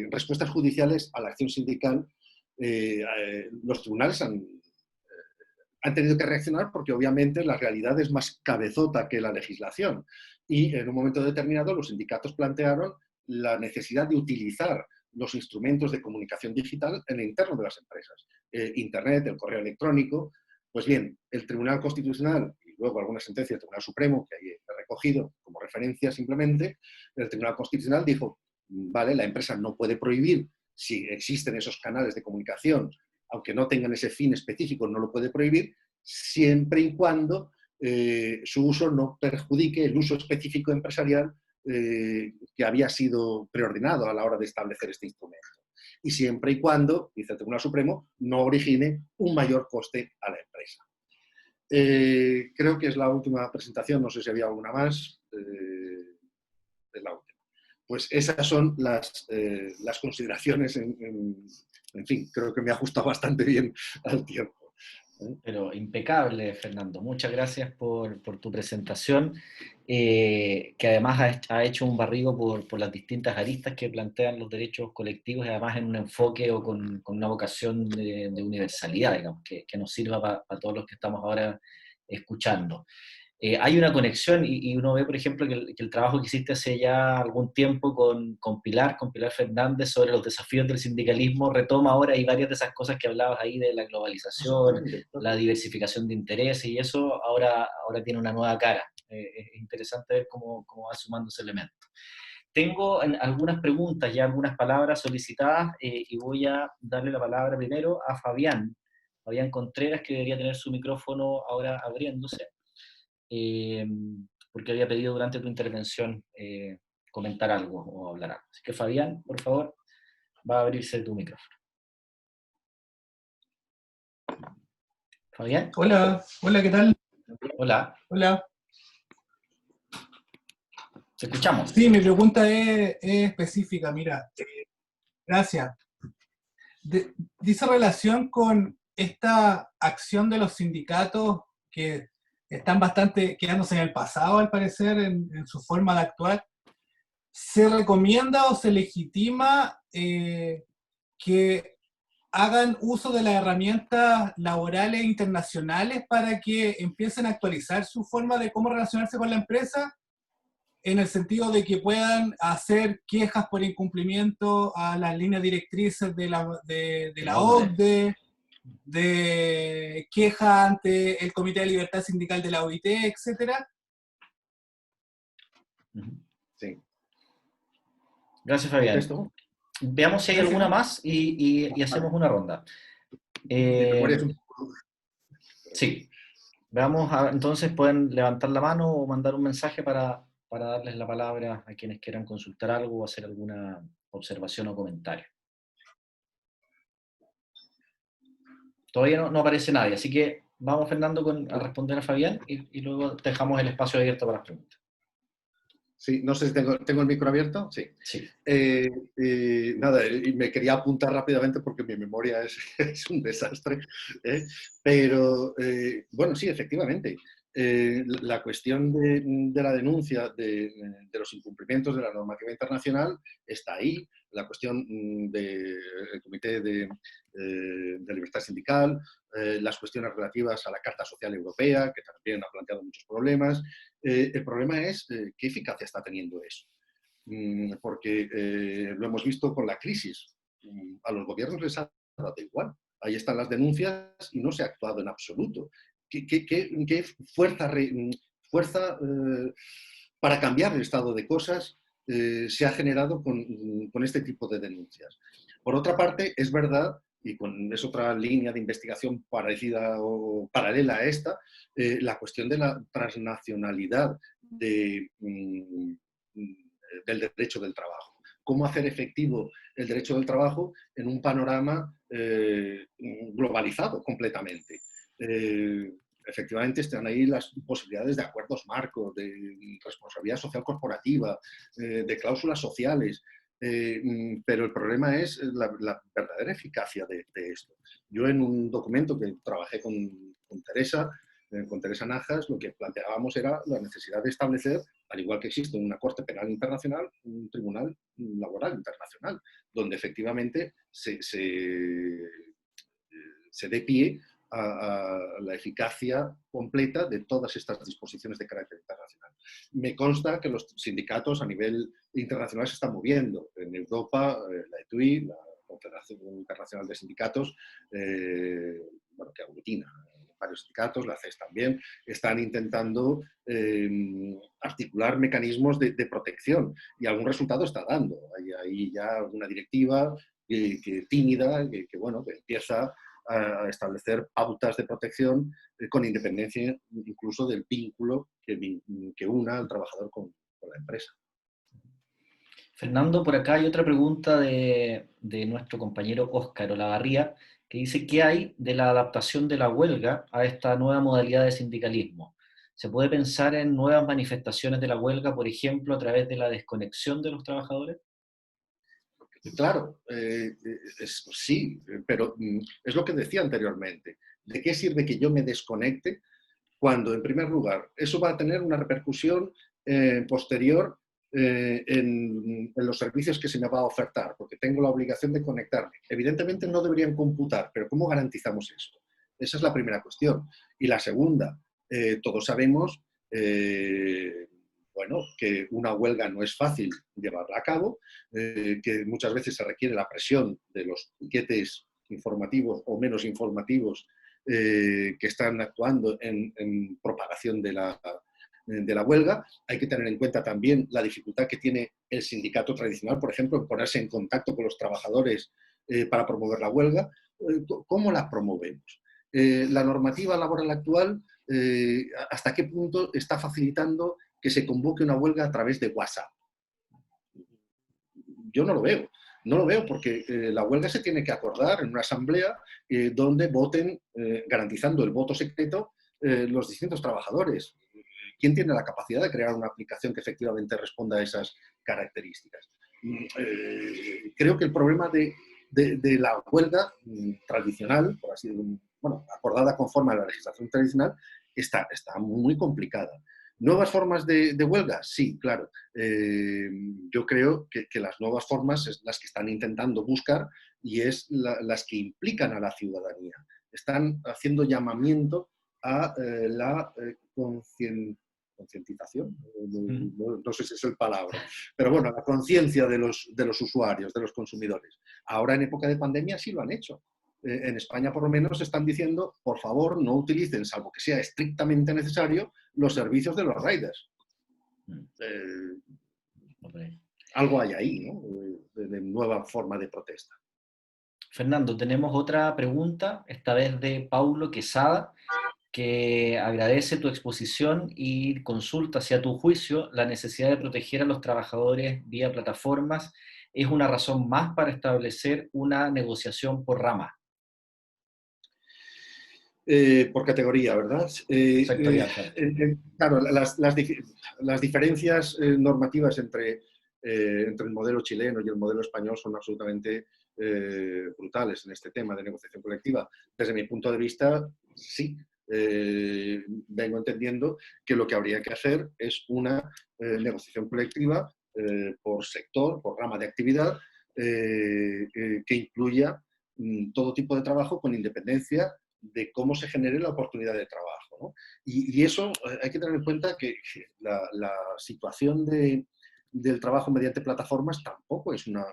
S2: respuestas judiciales a la acción sindical, los tribunales han tenido que reaccionar porque obviamente la realidad es más cabezota que la legislación. Y en un momento determinado los sindicatos plantearon la necesidad de utilizar los instrumentos de comunicación digital en el interno de las empresas. Internet, el correo electrónico. Pues bien, el Tribunal Constitucional y luego alguna sentencia del Tribunal Supremo, que ahí he recogido como referencia simplemente, el Tribunal Constitucional dijo, vale, la empresa no puede prohibir si existen esos canales de comunicación, aunque no tengan ese fin específico, no lo puede prohibir, siempre y cuando su uso no perjudique el uso específico empresarial que había sido preordenado a la hora de establecer este instrumento. Y siempre y cuando, dice el Tribunal Supremo, no origine un mayor coste a la empresa. Creo que es la última presentación, no sé si había alguna más. Es la última. Pues esas son las consideraciones, en fin, creo que me ha ajustado bastante bien al tiempo.
S1: Pero impecable, Fernando. Muchas gracias por tu presentación, que además ha hecho un barrido por las distintas aristas que plantean los derechos colectivos y además en un enfoque o con una vocación de universalidad, digamos, que nos sirva para todos los que estamos ahora escuchando. Hay una conexión y uno ve, por ejemplo, que el trabajo que hiciste hace ya algún tiempo con Pilar Fernández sobre los desafíos del sindicalismo retoma ahora y varias de esas cosas que hablabas ahí de la globalización, la diversificación de intereses y eso ahora tiene una nueva cara. Es interesante ver cómo va sumando ese elemento. Tengo algunas preguntas, ya algunas palabras solicitadas y voy a darle la palabra primero a Fabián Contreras, que debería tener su micrófono ahora abriéndose. Porque había pedido durante tu intervención comentar algo o hablar algo. Así que Fabián, por favor, va a abrirse tu micrófono. Fabián.
S3: Hola, hola, ¿qué tal?
S1: Hola.
S3: Hola.
S1: Te escuchamos.
S3: Sí, mi pregunta es específica, mira, gracias. Dice relación con esta acción de los sindicatos que están bastante quedándose en el pasado, al parecer, en su forma de actuar. ¿Se recomienda o se legitima que hagan uso de las herramientas laborales internacionales para que empiecen a actualizar su forma de cómo relacionarse con la empresa? En el sentido de que puedan hacer quejas por incumplimiento a las líneas directrices de la OCDE, de queja ante el Comité de Libertad Sindical de la OIT, etcétera.
S2: Sí.
S1: Gracias, Fabián. Veamos si hay alguna más y hacemos una ronda. Sí. Veamos, entonces pueden levantar la mano o mandar un mensaje para darles la palabra a quienes quieran consultar algo o hacer alguna observación o comentario. Todavía no aparece nadie, así que vamos, Fernando, a responder a Fabián y luego dejamos el espacio abierto para las preguntas.
S2: Sí, no sé si tengo el micro abierto. Sí.
S1: Sí.
S2: Nada, y me quería apuntar rápidamente porque mi memoria es un desastre. Pero, bueno, sí, efectivamente. La cuestión de la denuncia de los incumplimientos de la normativa internacional está ahí. La cuestión del Comité de Libertad Sindical, las cuestiones relativas a la Carta Social Europea, que también ha planteado muchos problemas. El problema es qué eficacia está teniendo eso. Porque lo hemos visto con la crisis. A los gobiernos les ha dado igual. Ahí están las denuncias y no se ha actuado en absoluto. ¿Qué fuerza para cambiar el estado de cosas se ha generado con este tipo de denuncias? Por otra parte, es verdad, y es otra línea de investigación parecida o paralela a esta, la cuestión de la transnacionalidad del derecho del trabajo. Cómo hacer efectivo el derecho del trabajo en un panorama globalizado completamente. Efectivamente están ahí las posibilidades de acuerdos marco, de responsabilidad social corporativa, de cláusulas sociales, Pero el problema es la verdadera eficacia de esto. Yo en un documento que trabajé con Teresa Najas, lo que planteábamos era la necesidad de establecer, al igual que existe una Corte Penal Internacional, un Tribunal Laboral Internacional, donde efectivamente se dé pie a la eficacia completa de todas estas disposiciones de carácter internacional. Me consta que los sindicatos a nivel internacional se están moviendo. En Europa, la ETUI, la Confederación Internacional de Sindicatos, que aglutina varios sindicatos, la CES también, están intentando articular mecanismos de protección y algún resultado está dando. Hay ya una directiva tímida que empieza a establecer pautas de protección con independencia incluso del vínculo que una al trabajador con la empresa.
S1: Fernando, por acá hay otra pregunta de nuestro compañero Óscar Olavarría, que dice: ¿qué hay de la adaptación de la huelga a esta nueva modalidad de sindicalismo? ¿Se puede pensar en nuevas manifestaciones de la huelga, por ejemplo, a través de la desconexión de los trabajadores?
S2: Claro, sí, pero es lo que decía anteriormente. ¿De qué sirve que yo me desconecte cuando, en primer lugar, eso va a tener una repercusión posterior en los servicios que se me va a ofertar? Porque tengo la obligación de conectarme. Evidentemente no deberían computar, pero ¿cómo garantizamos eso? Esa es la primera cuestión. Y la segunda, todos sabemos que una huelga no es fácil llevarla a cabo, que muchas veces se requiere la presión de los piquetes informativos o menos informativos que están actuando en propagación de la huelga. Hay que tener en cuenta también la dificultad que tiene el sindicato tradicional, por ejemplo, en ponerse en contacto con los trabajadores para promover la huelga. ¿Cómo la promovemos? La normativa laboral actual, ¿hasta qué punto está facilitando que se convoque una huelga a través de WhatsApp? Yo no lo veo. No lo veo porque la huelga se tiene que acordar en una asamblea donde voten, garantizando el voto secreto, los distintos trabajadores. ¿Quién tiene la capacidad de crear una aplicación que efectivamente responda a esas características? Creo que el problema de la huelga tradicional, por así decirlo, acordada conforme a la legislación tradicional, está muy complicada. ¿Nuevas formas de huelga? Sí, claro. Yo creo que las nuevas formas es las que están intentando buscar y es las que implican a la ciudadanía. Están haciendo llamamiento a la concientización, no sé si es el palabra, pero bueno, la conciencia de los usuarios, de los consumidores. Ahora en época de pandemia sí lo han hecho. En España por lo menos están diciendo, por favor, no utilicen, salvo que sea estrictamente necesario, los servicios de los riders. Algo hay ahí, ¿no? De nueva forma de protesta.
S1: Fernando, tenemos otra pregunta, esta vez de Paulo Quesada, que agradece tu exposición y consulta si a tu juicio la necesidad de proteger a los trabajadores vía plataformas es una razón más para establecer una negociación por rama.
S2: Por categoría, ¿verdad?
S1: Sectorial,
S2: claro, las diferencias normativas entre el modelo chileno y el modelo español son absolutamente brutales en este tema de negociación colectiva. Desde mi punto de vista, sí. Vengo entendiendo que lo que habría que hacer es una negociación colectiva por sector, por rama de actividad, que incluya todo tipo de trabajo con independencia de cómo se genere la oportunidad de trabajo, ¿no? Y eso hay que tener en cuenta que la situación del trabajo mediante plataformas tampoco es una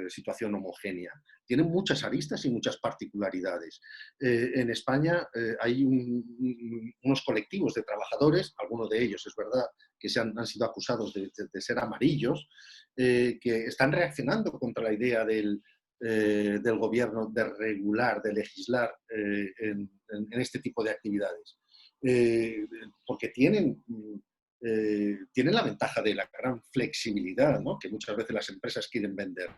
S2: situación homogénea. Tiene muchas aristas y muchas particularidades. En España hay unos colectivos de trabajadores, algunos de ellos es verdad que han sido acusados de ser amarillos, que están reaccionando contra la idea del gobierno de regular, de legislar en este tipo de actividades. Porque tienen la ventaja de la gran flexibilidad, ¿no? Que muchas veces las empresas quieren vender.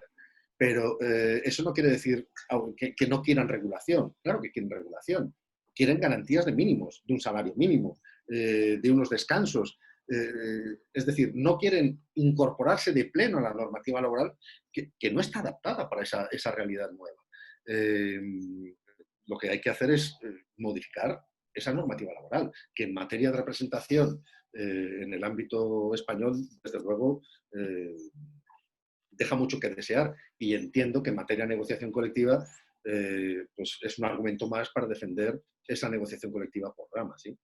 S2: Pero eso no quiere decir que no quieran regulación. Claro que quieren regulación. Quieren garantías de mínimos, de un salario mínimo, de unos descansos. Es decir, no quieren incorporarse de pleno a la normativa laboral que no está adaptada para esa realidad nueva. Lo que hay que hacer es modificar esa normativa laboral, que en materia de representación en el ámbito español, desde luego, deja mucho que desear, y entiendo que en materia de negociación colectiva pues es un argumento más para defender esa negociación colectiva por ramas, ¿sí?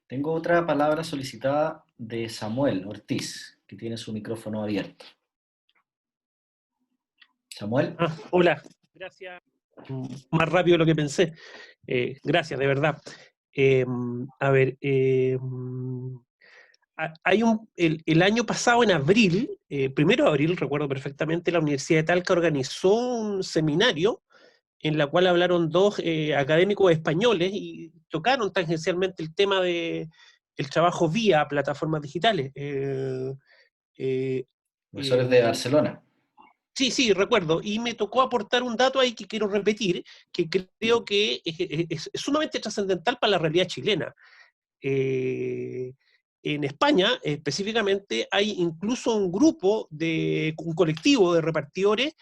S1: Tengo otra palabra solicitada de Samuel Ortiz, que tiene su micrófono abierto. Samuel.
S4: Hola, gracias. Más rápido de lo que pensé. Gracias, de verdad. A ver, el año pasado, en abril, 1 de abril, recuerdo perfectamente, la Universidad de Talca organizó un seminario en la cual hablaron 2 académicos españoles y tocaron tangencialmente el tema del trabajo vía plataformas digitales.
S1: Profesores de Barcelona.
S4: Sí, recuerdo. Y me tocó aportar un dato ahí que quiero repetir, que creo que es sumamente trascendental para la realidad chilena. En España, específicamente, hay incluso un colectivo de repartidores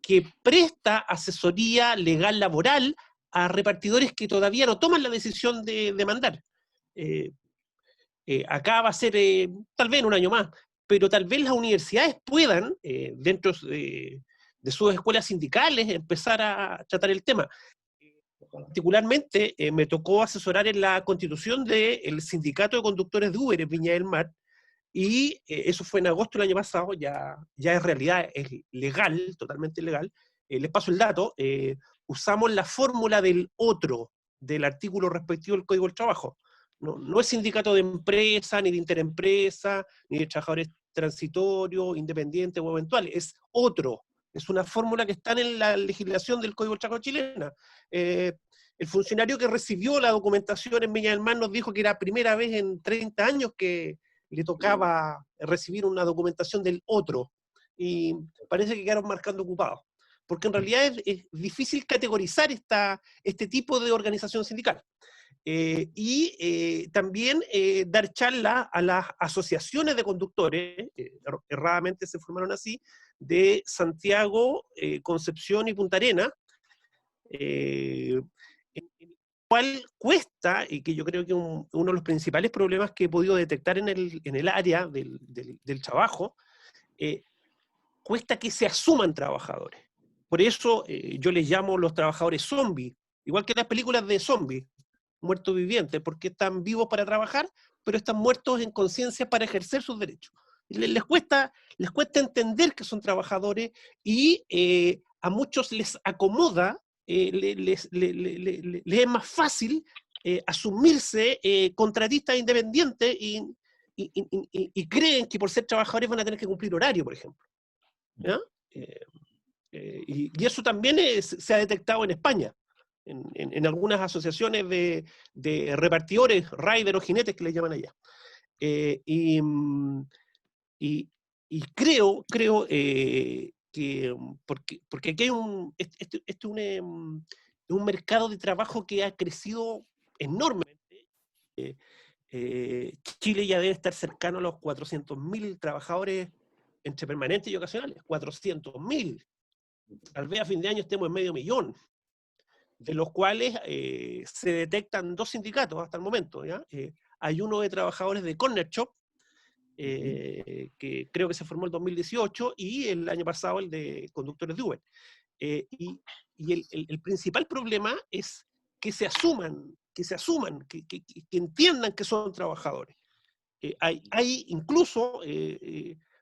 S4: que presta asesoría legal laboral a repartidores que todavía no toman la decisión de demandar. Acá va a ser tal vez en un año más, pero tal vez las universidades puedan, dentro de sus escuelas sindicales, empezar a tratar el tema. Particularmente, me tocó asesorar en la constitución del Sindicato de Conductores de Uber en Viña del Mar, y eso fue en agosto del año pasado, ya es realidad, es legal, totalmente legal. Les paso el dato, usamos la fórmula del otro, del artículo respectivo del Código del Trabajo. No es sindicato de empresa, ni de interempresa, ni de trabajadores transitorios, independientes o eventuales, es otro. Es una fórmula que está en la legislación del Código del Trabajo chilena. El funcionario que recibió la documentación en Viña del Mar nos dijo que era primera vez en 30 años que le tocaba recibir una documentación del otro, y parece que quedaron marcando ocupados, porque en realidad es difícil categorizar este tipo de organización sindical. También dar charla a las asociaciones de conductores, erradamente se formaron así, de Santiago, Concepción y Punta Arenas, cual cuesta, y que yo creo que uno de los principales problemas que he podido detectar en el área del trabajo, cuesta que se asuman trabajadores. Por eso yo les llamo los trabajadores zombies, igual que las películas de zombies, muertos vivientes, porque están vivos para trabajar, pero están muertos en conciencia para ejercer sus derechos. Les cuesta entender que son trabajadores, y a muchos les acomoda, les es más fácil asumirse contratistas independientes, y creen que por ser trabajadores van a tener que cumplir horario, por ejemplo. ¿Ya? Y eso también se ha detectado en España, en algunas asociaciones de repartidores, riders o jinetes que les llaman allá. Y creo que, porque aquí hay un mercado de trabajo que ha crecido enormemente. Chile ya debe estar cercano a los 400.000 trabajadores entre permanentes y ocasionales, 400.000. Tal vez a fin de año estemos en 500.000, de los cuales se detectan 2 sindicatos hasta el momento, ¿ya? Hay uno de trabajadores de Corner Shop, que creo que se formó en 2018, y el año pasado el de conductores de Uber. Y el principal problema es que se asuman, que entiendan que son trabajadores. Hay incluso,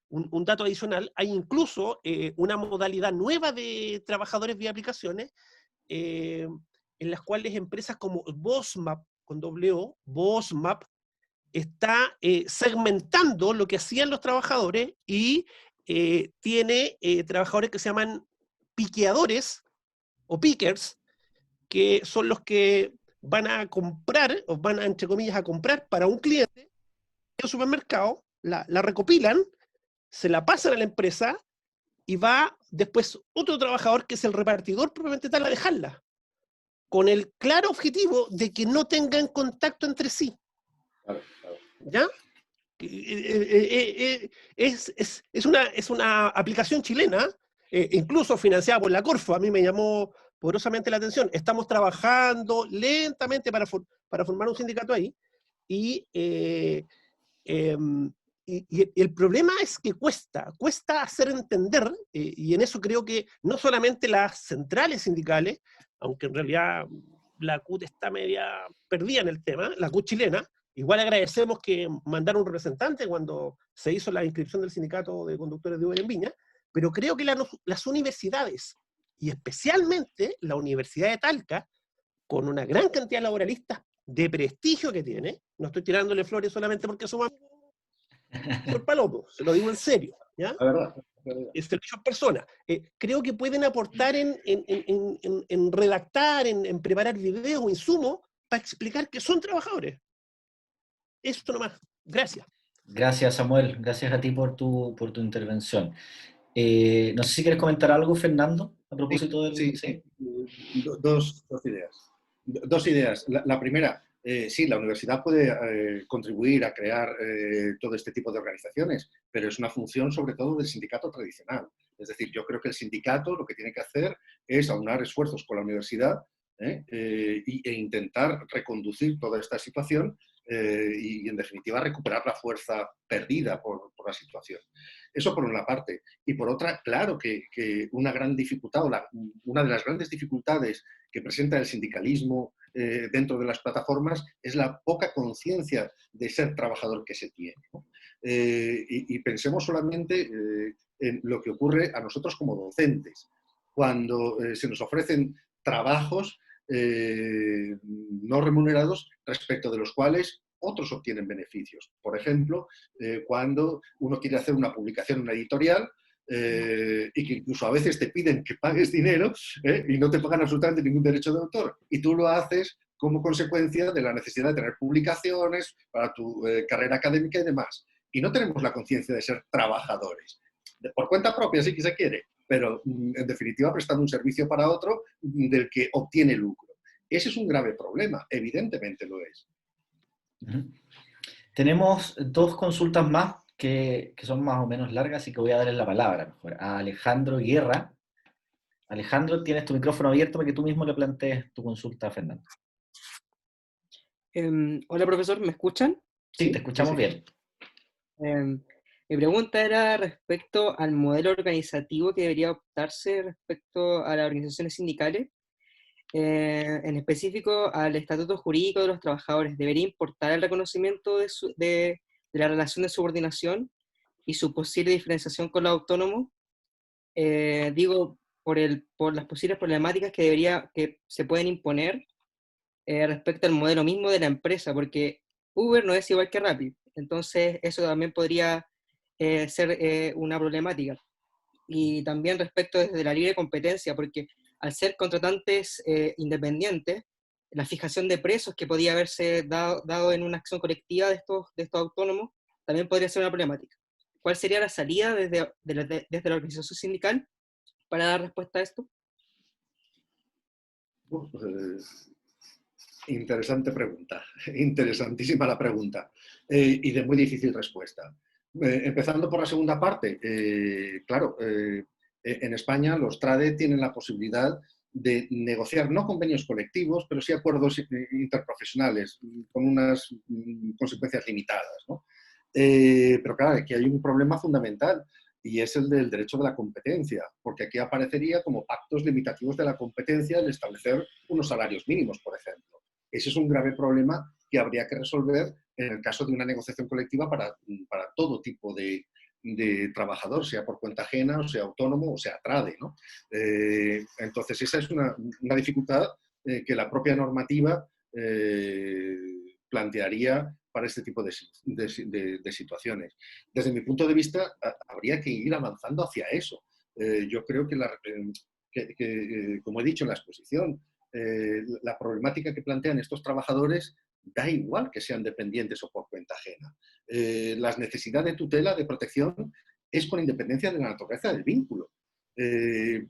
S4: un dato adicional, hay incluso una modalidad nueva de trabajadores vía aplicaciones, en las cuales empresas como Bosmap, con doble O, Bosmap, está segmentando lo que hacían los trabajadores, y tiene trabajadores que se llaman piqueadores o pickers, que son los que van a comprar, o van a, entre comillas, a comprar para un cliente en el supermercado, la recopilan, se la pasan a la empresa, y va después otro trabajador, que es el repartidor propiamente tal, a dejarla, con el claro objetivo de que no tengan contacto entre sí.
S2: Claro, claro.
S4: ¿Ya? Es una aplicación chilena, incluso financiada por la Corfo. A mí me llamó poderosamente la atención. Estamos trabajando lentamente para formar un sindicato ahí, y, y el problema es que cuesta hacer entender, y en eso creo que no solamente las centrales sindicales, aunque en realidad la CUT está media perdida en el tema, la CUT chilena. Igual agradecemos que mandaron un representante cuando se hizo la inscripción del sindicato de conductores de Uber en Viña, pero creo que las universidades, y especialmente la Universidad de Talca, con una gran cantidad de laboralistas de prestigio que tiene, no estoy tirándole flores solamente porque somos por palomo, se lo digo en serio, ¿ya?
S2: La verdad, la verdad.
S4: Es servicio personas. Creo que pueden aportar en redactar, en preparar videos o insumos para explicar que son trabajadores. Esto nomás. Gracias.
S1: Gracias, Samuel. Gracias a ti por tu intervención. No sé si quieres comentar algo, Fernando, a propósito del...
S2: Sí,
S1: Sí.
S2: dos ideas. Dos ideas. La primera, sí, la universidad puede contribuir a crear todo este tipo de organizaciones, pero es una función sobre todo del sindicato tradicional. Es decir, yo creo que el sindicato lo que tiene que hacer es aunar esfuerzos con la universidad e intentar reconducir toda esta situación y, en definitiva, recuperar la fuerza perdida por la situación. Eso por una parte. Y por otra, claro que una gran dificultad, o una de las grandes dificultades que presenta el sindicalismo dentro de las plataformas es la poca conciencia de ser trabajador que se tiene, ¿no? Y pensemos solamente en lo que ocurre a nosotros como docentes, cuando se nos ofrecen trabajos no remunerados respecto de los cuales otros obtienen beneficios. Por ejemplo, cuando uno quiere hacer una publicación, una editorial, y que incluso a veces te piden que pagues dinero y no te pagan absolutamente ningún derecho de autor. Y tú lo haces como consecuencia de la necesidad de tener publicaciones para tu carrera académica y demás. Y no tenemos la conciencia de ser trabajadores. Por cuenta propia, sí que se quiere, pero en definitiva prestando un servicio para otro del que obtiene lucro. Ese es un grave problema, evidentemente lo es.
S1: Tenemos dos consultas más que son más o menos largas, así que voy a darles la palabra mejor a Alejandro Guerra. Alejandro, tienes tu micrófono abierto para que tú mismo le plantees tu consulta a Fernando.
S5: Hola, profesor, ¿me escuchan?
S1: Sí, te escuchamos bien.
S5: Mi pregunta era respecto al modelo organizativo que debería optarse respecto a las organizaciones sindicales, en específico al estatuto jurídico de los trabajadores. ¿Debería importar el reconocimiento de la relación de subordinación y su posible diferenciación con los autónomos? Digo, por las posibles problemáticas que se pueden imponer respecto al modelo mismo de la empresa, porque Uber no es igual que Rappi, entonces eso también podría ser una problemática. Y también respecto desde la libre competencia, porque al ser contratantes independientes, la fijación de precios que podía haberse dado en una acción colectiva de estos autónomos también podría ser una problemática. ¿Cuál sería la salida desde la organización sindical para dar respuesta a esto?
S2: Interesante pregunta, interesantísima la pregunta y de muy difícil respuesta. Empezando por la segunda parte, claro, en España los TRADE tienen la posibilidad de negociar no convenios colectivos, pero sí acuerdos interprofesionales con unas consecuencias limitadas, ¿no? Pero claro, aquí hay un problema fundamental y es el del derecho de la competencia, porque aquí aparecería como pactos limitativos de la competencia el establecer unos salarios mínimos, por ejemplo. Ese es un grave problema que habría que resolver en el caso de una negociación colectiva para todo tipo de trabajador, sea por cuenta ajena, o sea autónomo, o sea TRADE, ¿no? Entonces, esa es una dificultad que la propia normativa plantearía para este tipo de situaciones. Desde mi punto de vista, habría que ir avanzando hacia eso. Yo creo que como he dicho en la exposición, la problemática que plantean estos trabajadores da igual que sean dependientes o por cuenta ajena. La necesidad de tutela, de protección, es con independencia de la naturaleza del vínculo.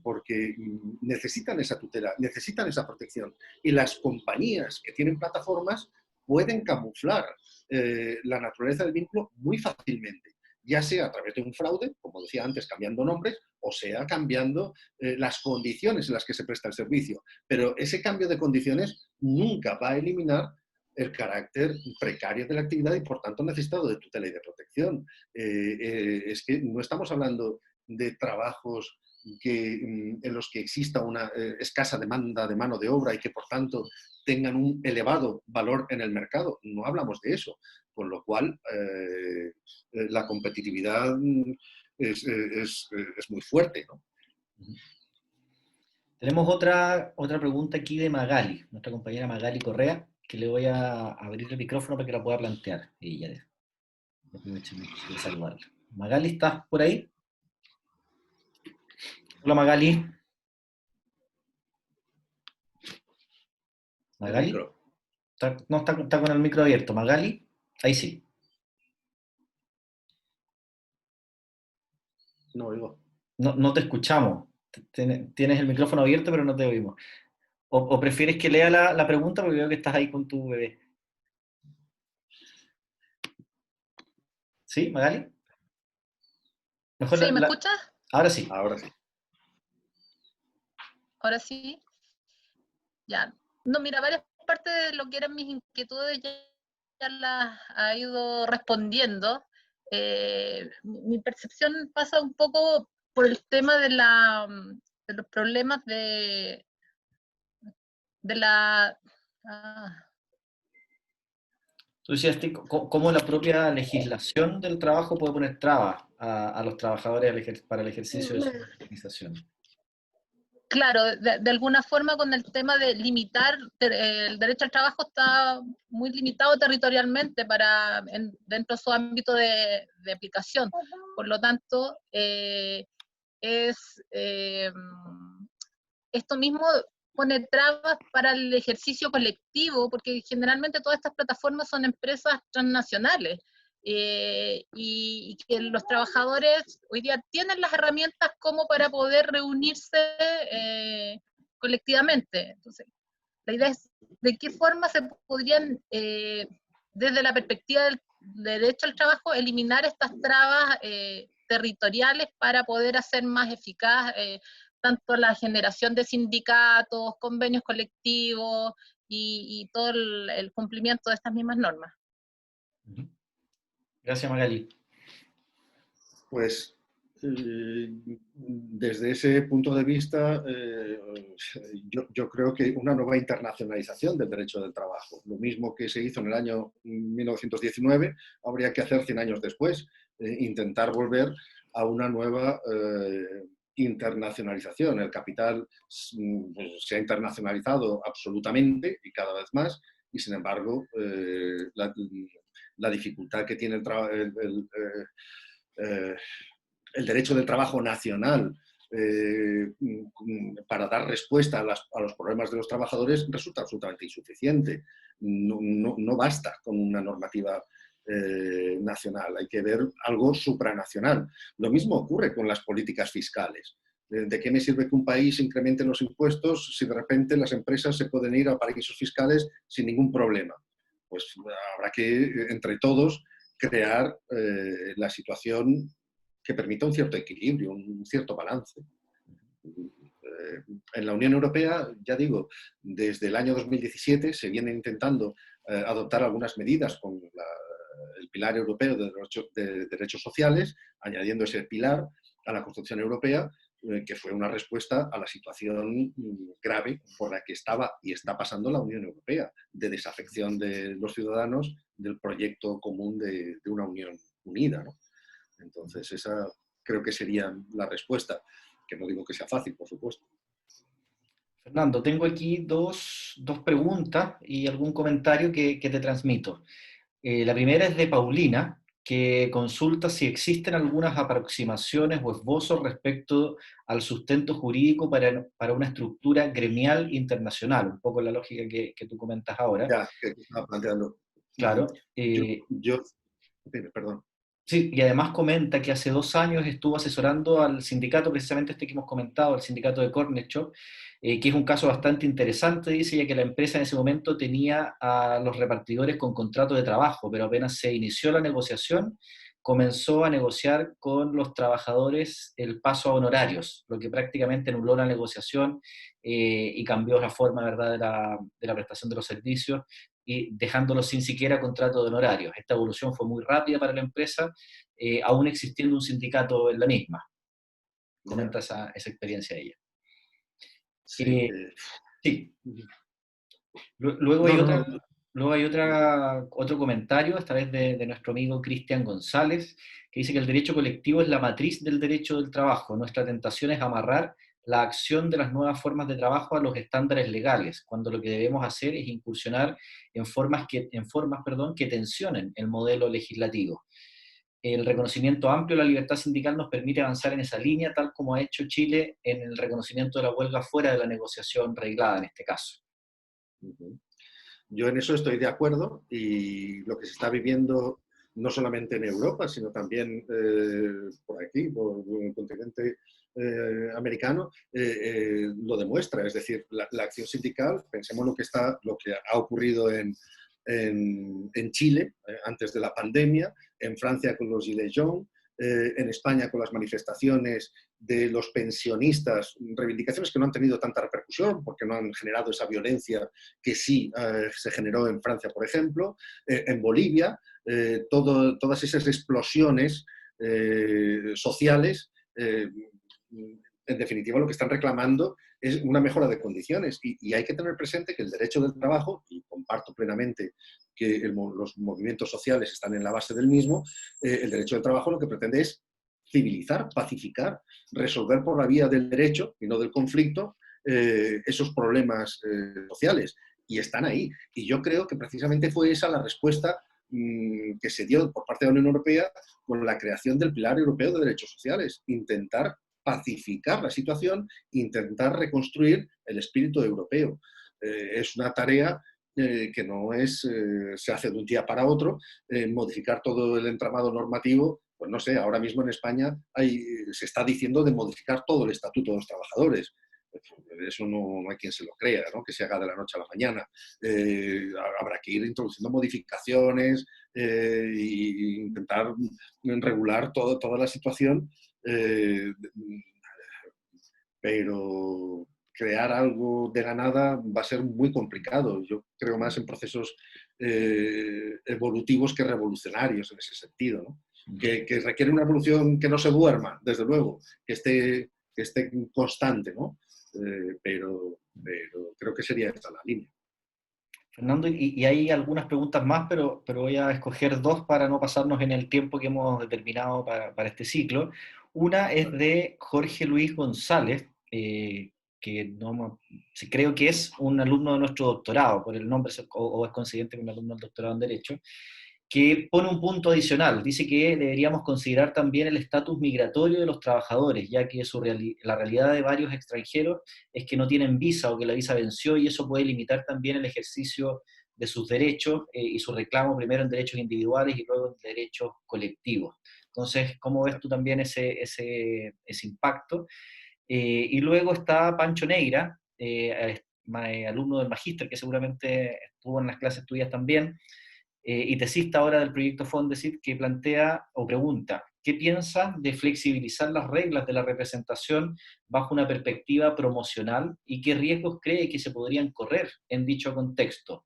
S2: Porque necesitan esa tutela, necesitan esa protección. Y las compañías que tienen plataformas pueden camuflar la naturaleza del vínculo muy fácilmente, ya sea a través de un fraude, como decía antes, cambiando nombres, o sea, cambiando las condiciones en las que se presta el servicio. Pero ese cambio de condiciones nunca va a eliminar el carácter precario de la actividad y, por tanto, necesitado de tutela y de protección. Es que no estamos hablando de trabajos en los que exista una escasa demanda de mano de obra y que, por tanto, tengan un elevado valor en el mercado. No hablamos de eso, con lo cual la competitividad es muy fuerte, ¿no?
S1: Tenemos otra pregunta aquí de Magali, nuestra compañera Magali Correa, que le voy a abrir el micrófono para que la pueda plantear. Y ya aprovechen de saludarla. Magali, ¿estás por ahí? Hola Magali. Magali. No, está con el micro abierto. Magali, ahí sí.
S2: No oigo.
S1: No te escuchamos. Tienes el micrófono abierto, pero no te oímos. ¿O prefieres que lea la pregunta? Porque veo que estás ahí con tu bebé. ¿Sí, Magali? Mejor
S6: ¿Sí, me escuchas?
S1: Ahora sí.
S2: Ahora sí.
S6: Ahora sí. Ya. No, mira, varias partes de lo que eran mis inquietudes ya las ha ido respondiendo. Mi percepción pasa un poco por el tema de los problemas de la...
S1: Tú decías cómo la propia legislación del trabajo puede poner trabas a los trabajadores para el ejercicio de su organización.
S6: Claro, de alguna forma con el tema de limitar, el derecho al trabajo está muy limitado territorialmente dentro de su ámbito de aplicación. Por lo tanto, esto mismo pone trabas para el ejercicio colectivo, porque generalmente todas estas plataformas son empresas transnacionales. Y que los trabajadores hoy día tienen las herramientas como para poder reunirse colectivamente. Entonces, la idea es de qué forma se podrían, desde la perspectiva del derecho al trabajo, eliminar estas trabas territoriales para poder hacer más eficaz tanto la generación de sindicatos, convenios colectivos y todo el cumplimiento de estas mismas normas.
S1: Gracias, Magali.
S2: Pues desde ese punto de vista, yo creo que una nueva internacionalización del derecho del trabajo, lo mismo que se hizo en el año 1919, habría que hacer 100 años después, intentar volver a una nueva internacionalización. El capital se ha internacionalizado absolutamente y cada vez más, y sin embargo, la dificultad que tiene el derecho del trabajo nacional para dar respuesta a los problemas de los trabajadores resulta absolutamente insuficiente. No basta con una normativa nacional, hay que ver algo supranacional. Lo mismo ocurre con las políticas fiscales. ¿De qué me sirve que un país incremente los impuestos si de repente las empresas se pueden ir a paraísos fiscales sin ningún problema? Pues habrá que, entre todos, crear la situación que permita un cierto equilibrio, un cierto balance. En la Unión Europea, ya digo, desde el año 2017 se viene intentando adoptar algunas medidas con el pilar europeo de derechos sociales, añadiendo ese pilar a la Constitución Europea, que fue una respuesta a la situación grave por la que estaba y está pasando la Unión Europea, de desafección de los ciudadanos del proyecto común de una Unión unida, ¿no? Entonces, esa creo que sería la respuesta, que no digo que sea fácil, por supuesto.
S1: Fernando, tengo aquí dos preguntas y algún comentario que te transmito. La primera es de Paulina, que consulta si existen algunas aproximaciones o esbozos respecto al sustento jurídico para una estructura gremial internacional, un poco la lógica que tú comentas ahora.
S2: Ya, que estaba planteando.
S1: Claro.
S2: Perdón.
S1: Sí, y además comenta que hace 2 años estuvo asesorando al sindicato, precisamente este que hemos comentado, el sindicato de Corner Shop, que es un caso bastante interesante, dice, ya que la empresa en ese momento tenía a los repartidores con contrato de trabajo, pero apenas se inició la negociación, comenzó a negociar con los trabajadores el paso a honorarios, lo que prácticamente anuló la negociación y cambió la forma, ¿verdad?, de la prestación de los servicios, y dejándolo sin siquiera contrato de honorarios. Esta evolución fue muy rápida para la empresa, aún existiendo un sindicato en la misma. Comenta esa experiencia de ella.
S2: Sí,
S1: Sí. Luego
S2: no,
S1: hay
S2: no,
S1: otra,
S2: no.
S1: luego hay otro comentario, esta vez de nuestro amigo Cristian González, que dice que el derecho colectivo es la matriz del derecho del trabajo. Nuestra tentación es amarrar la acción de las nuevas formas de trabajo a los estándares legales, cuando lo que debemos hacer es incursionar en formas que tensionen el modelo legislativo. El reconocimiento amplio de la libertad sindical nos permite avanzar en esa línea, tal como ha hecho Chile en el reconocimiento de la huelga fuera de la negociación reglada en este caso.
S2: Yo en eso estoy de acuerdo, y lo que se está viviendo no solamente en Europa, sino también por aquí, por el continente americano, lo demuestra. Es decir, la acción sindical, pensemos lo que ha ocurrido en Chile antes de la pandemia, en Francia con los Gilets jaunes, en España con las manifestaciones de los pensionistas, reivindicaciones que no han tenido tanta repercusión porque no han generado esa violencia que sí se generó en Francia, por ejemplo, en Bolivia, todas esas explosiones sociales, en definitiva lo que están reclamando es una mejora de condiciones, y hay que tener presente que el derecho del trabajo, y comparto plenamente que los movimientos sociales están en la base del mismo, el derecho del trabajo lo que pretende es civilizar, pacificar, resolver por la vía del derecho y no del conflicto esos problemas sociales, y están ahí. Y yo creo que precisamente fue esa la respuesta que se dio por parte de la Unión Europea con la creación del Pilar Europeo de Derechos Sociales, intentar pacificar la situación, intentar reconstruir el espíritu europeo. Es una tarea que no se hace de un día para otro. Modificar todo el entramado normativo, pues no sé, ahora mismo en España se está diciendo de modificar todo el Estatuto de los Trabajadores. Eso no hay quien se lo crea, ¿no?, que se haga de la noche a la mañana. Habrá que ir introduciendo modificaciones e intentar regular toda la situación, pero crear algo de la nada va a ser muy complicado. Yo creo más en procesos evolutivos que revolucionarios en ese sentido, ¿no? Que requiere una evolución que no se duerma, desde luego, que esté constante, ¿no? Pero creo que sería esta la línea.
S1: Fernando, y hay algunas preguntas más, pero voy a escoger dos para no pasarnos en el tiempo que hemos determinado para este ciclo. Una es de Jorge Luis González, que creo que es un alumno de nuestro doctorado, por el nombre, o es consciente que es un alumno del doctorado en Derecho, que pone un punto adicional. Dice que deberíamos considerar también el estatus migratorio de los trabajadores, ya que la realidad de varios extranjeros es que no tienen visa o que la visa venció, y eso puede limitar también el ejercicio de sus derechos y su reclamo primero en derechos individuales y luego en derechos colectivos. Entonces, ¿cómo ves tú también ese impacto? Y luego está Pancho Neira, alumno del Magíster, que seguramente estuvo en las clases tuyas también, y tesista ahora del proyecto Fondesit, que plantea o pregunta: ¿qué piensa de flexibilizar las reglas de la representación bajo una perspectiva promocional y qué riesgos cree que se podrían correr en dicho contexto?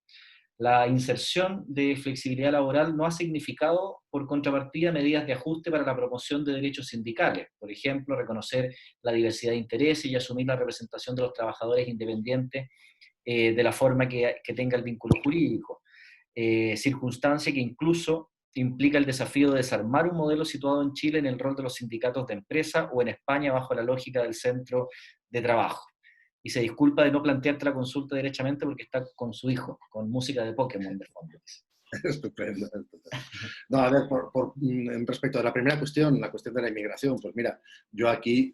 S1: La inserción de flexibilidad laboral no ha significado, por contrapartida, medidas de ajuste para la promoción de derechos sindicales. Por ejemplo, reconocer la diversidad de intereses y asumir la representación de los trabajadores independientes de la forma que tenga el vínculo jurídico. Circunstancia que incluso implica el desafío de desarmar un modelo situado en Chile en el rol de los sindicatos de empresa, o en España bajo la lógica del centro de trabajo. Y se disculpa de no plantearte la consulta derechamente porque está con su hijo, con música de Pokémon de fondo.
S2: Estupendo, estupendo. No, a ver, respecto a la primera cuestión, la cuestión de la inmigración, pues mira, yo aquí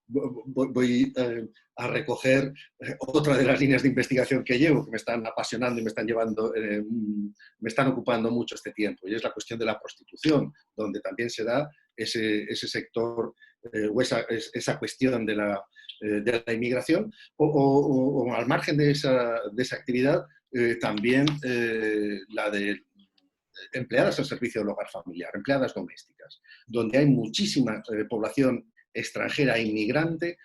S2: voy a recoger otra de las líneas de investigación que llevo, que me están apasionando y me están ocupando mucho este tiempo, y es la cuestión de la prostitución, donde también se da ese sector o esa cuestión de la inmigración, o al margen de esa actividad, también la de empleadas al servicio del hogar familiar, empleadas domésticas, donde hay muchísima población extranjera e inmigrante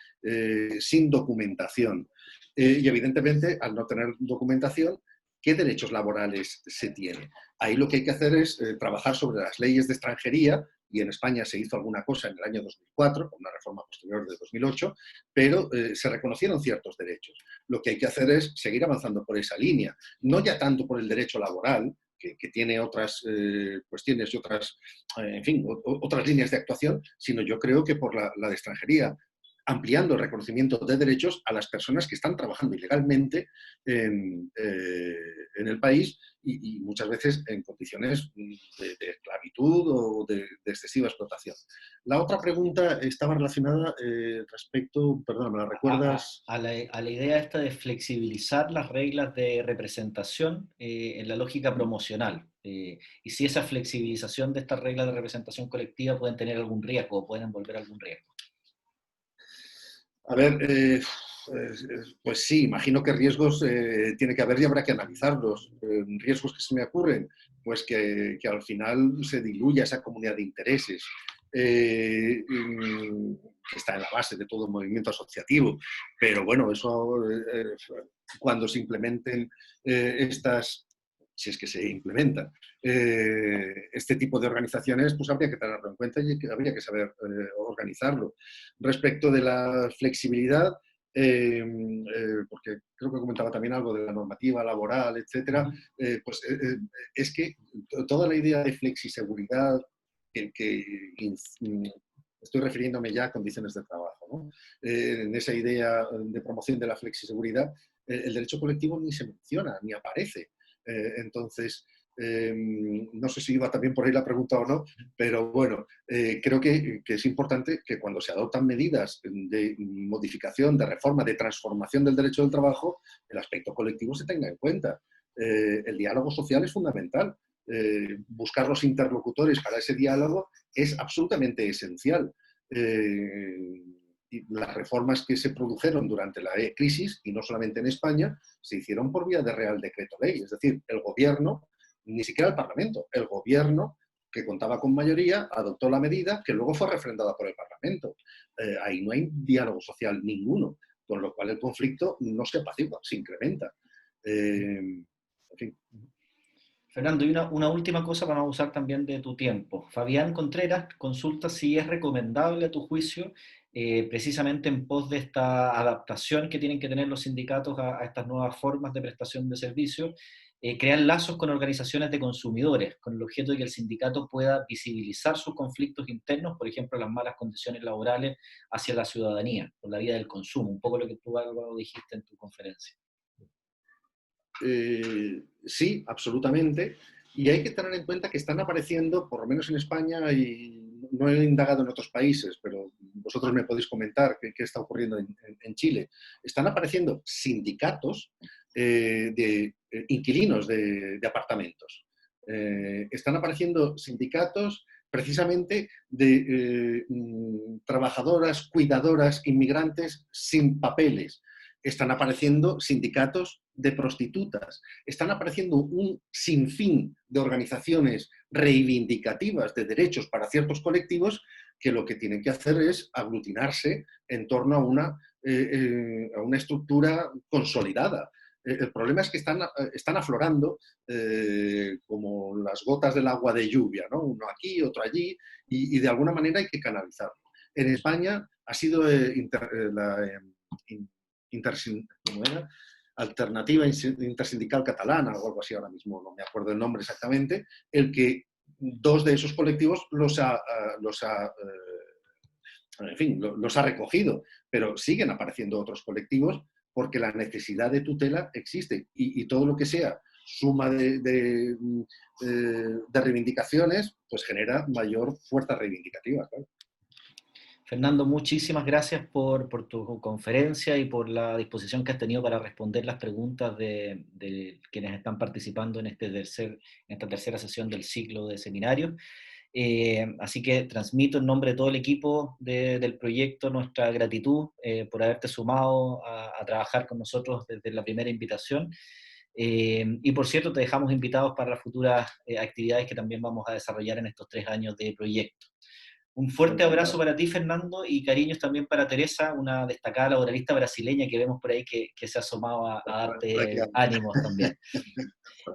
S2: sin documentación. Y evidentemente, al no tener documentación, ¿qué derechos laborales se tiene? Ahí lo que hay que hacer es trabajar sobre las leyes de extranjería, y en España se hizo alguna cosa en el año 2004, con una reforma posterior de 2008, pero se reconocieron ciertos derechos. Lo que hay que hacer es seguir avanzando por esa línea, no ya tanto por el derecho laboral, que tiene otras cuestiones y otras, en fin, otras líneas de actuación, sino yo creo que por la de extranjería, ampliando el reconocimiento de derechos a las personas que están trabajando ilegalmente en el país y muchas veces en condiciones de esclavitud o de excesiva explotación. La otra pregunta estaba relacionada respecto, perdón, ¿me la recuerdas?
S1: A la idea esta de flexibilizar las reglas de representación en la lógica promocional. Y si esa flexibilización de estas reglas de representación colectiva pueden tener algún riesgo o pueden envolver algún riesgo.
S2: A ver, pues sí, imagino que riesgos tiene que haber y habrá que analizarlos. Riesgos que se me ocurren, pues que al final se diluya esa comunidad de intereses que está en la base de todo movimiento asociativo. Pero bueno, eso cuando se implementen estas, si es que se implementan, este tipo de organizaciones, pues habría que tenerlo en cuenta y habría que saber organizarlo. Respecto de la flexibilidad, porque creo que comentaba también algo de la normativa laboral, etcétera, pues es que toda la idea de flexiseguridad estoy refiriéndome ya a condiciones de trabajo, ¿no? En esa idea de promoción de la flexiseguridad, el derecho colectivo ni se menciona, ni aparece. Entonces, no sé si iba también por ahí la pregunta o no, pero bueno, creo que es importante que cuando se adoptan medidas de modificación, de reforma, de transformación del derecho del trabajo, el aspecto colectivo se tenga en cuenta. El diálogo social es fundamental. Buscar los interlocutores para ese diálogo es absolutamente esencial. Y las reformas que se produjeron durante la crisis, y no solamente en España, se hicieron por vía de Real Decreto Ley. Es decir, el gobierno, ni siquiera el Parlamento, el gobierno, que contaba con mayoría, adoptó la medida que luego fue refrendada por el Parlamento. Ahí no hay diálogo social ninguno, con lo cual el conflicto no se apacigua, se incrementa. En fin.
S1: Fernando, y una última cosa para no abusar también de tu tiempo. Fabián Contreras consulta si es recomendable a tu juicio, precisamente en pos de esta adaptación que tienen que tener los sindicatos a estas nuevas formas de prestación de servicios, crear lazos con organizaciones de consumidores, con el objeto de que el sindicato pueda visibilizar sus conflictos internos, por ejemplo, las malas condiciones laborales hacia la ciudadanía, por la vía del consumo, un poco lo que tú, Álvaro, dijiste en tu conferencia.
S2: Sí, absolutamente. Y hay que tener en cuenta que están apareciendo, por lo menos en España, y no he indagado en otros países, pero vosotros me podéis comentar qué está ocurriendo en Chile. Están apareciendo sindicatos de inquilinos de apartamentos. Están apareciendo sindicatos precisamente de trabajadoras, cuidadoras, inmigrantes sin papeles. Están apareciendo sindicatos de prostitutas, están apareciendo un sinfín de organizaciones reivindicativas de derechos para ciertos colectivos que lo que tienen que hacer es aglutinarse en torno a una estructura consolidada. El problema es que están aflorando como las gotas del agua de lluvia, ¿no? Uno aquí, otro allí, y de alguna manera hay que canalizarlo. En España ha sido ¿cómo era? Alternativa Intersindical Catalana o algo así, ahora mismo no me acuerdo el nombre exactamente, el que dos de esos colectivos los ha recogido, pero siguen apareciendo otros colectivos porque la necesidad de tutela existe y todo lo que sea suma de reivindicaciones, pues genera mayor fuerza reivindicativa, claro.
S1: Fernando, muchísimas gracias por tu conferencia y por la disposición que has tenido para responder las preguntas de quienes están participando en esta tercera sesión del ciclo de seminarios. Así que transmito en nombre de todo el equipo del proyecto nuestra gratitud por haberte sumado a trabajar con nosotros desde la primera invitación. Y por cierto, te dejamos invitados para las futuras actividades que también vamos a desarrollar en estos 3 años de proyecto. Un fuerte abrazo para ti, Fernando, y cariños también para Teresa, una destacada laboralista brasileña que vemos por ahí que se ha asomado a darte ánimos también.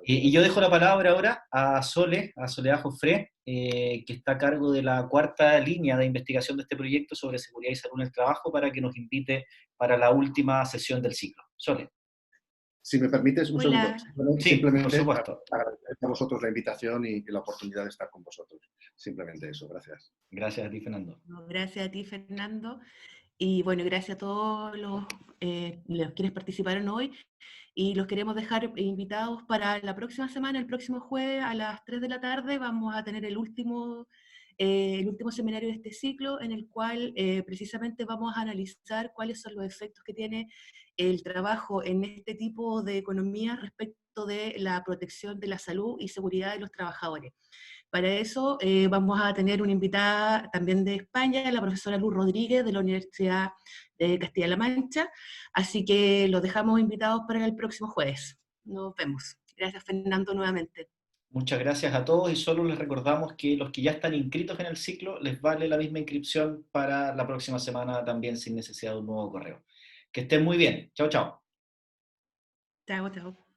S1: Y yo dejo la palabra ahora a Soledad Jofré, que está a cargo de la 4ª línea de investigación de este proyecto sobre seguridad y salud en el trabajo, para que nos invite para la última sesión del ciclo. Sole.
S2: Si me permites, un
S7: Hola.
S2: segundo.
S1: Sí,
S2: Simplemente
S1: por supuesto.
S2: agradecer a vosotros la invitación y la oportunidad de estar con vosotros. Simplemente eso, gracias.
S1: Gracias a ti, Fernando.
S7: No, gracias a ti, Fernando. Y bueno, gracias a todos los quienes participaron hoy. Y los queremos dejar invitados para la próxima semana, el próximo jueves a las 3 de la tarde. Vamos a tener el último seminario de este ciclo, en el cual precisamente vamos a analizar cuáles son los efectos que tiene el trabajo en este tipo de economía respecto de la protección de la salud y seguridad de los trabajadores. Para eso vamos a tener una invitada también de España, la profesora Luz Rodríguez de la Universidad de Castilla-La Mancha, así que los dejamos invitados para el próximo jueves. Nos vemos. Gracias, Fernando, nuevamente.
S1: Muchas gracias a todos, y solo les recordamos que los que ya están inscritos en el ciclo les vale la misma inscripción para la próxima semana también, sin necesidad de un nuevo correo. Que estén muy bien. Chao, chao.
S7: Chao, chao.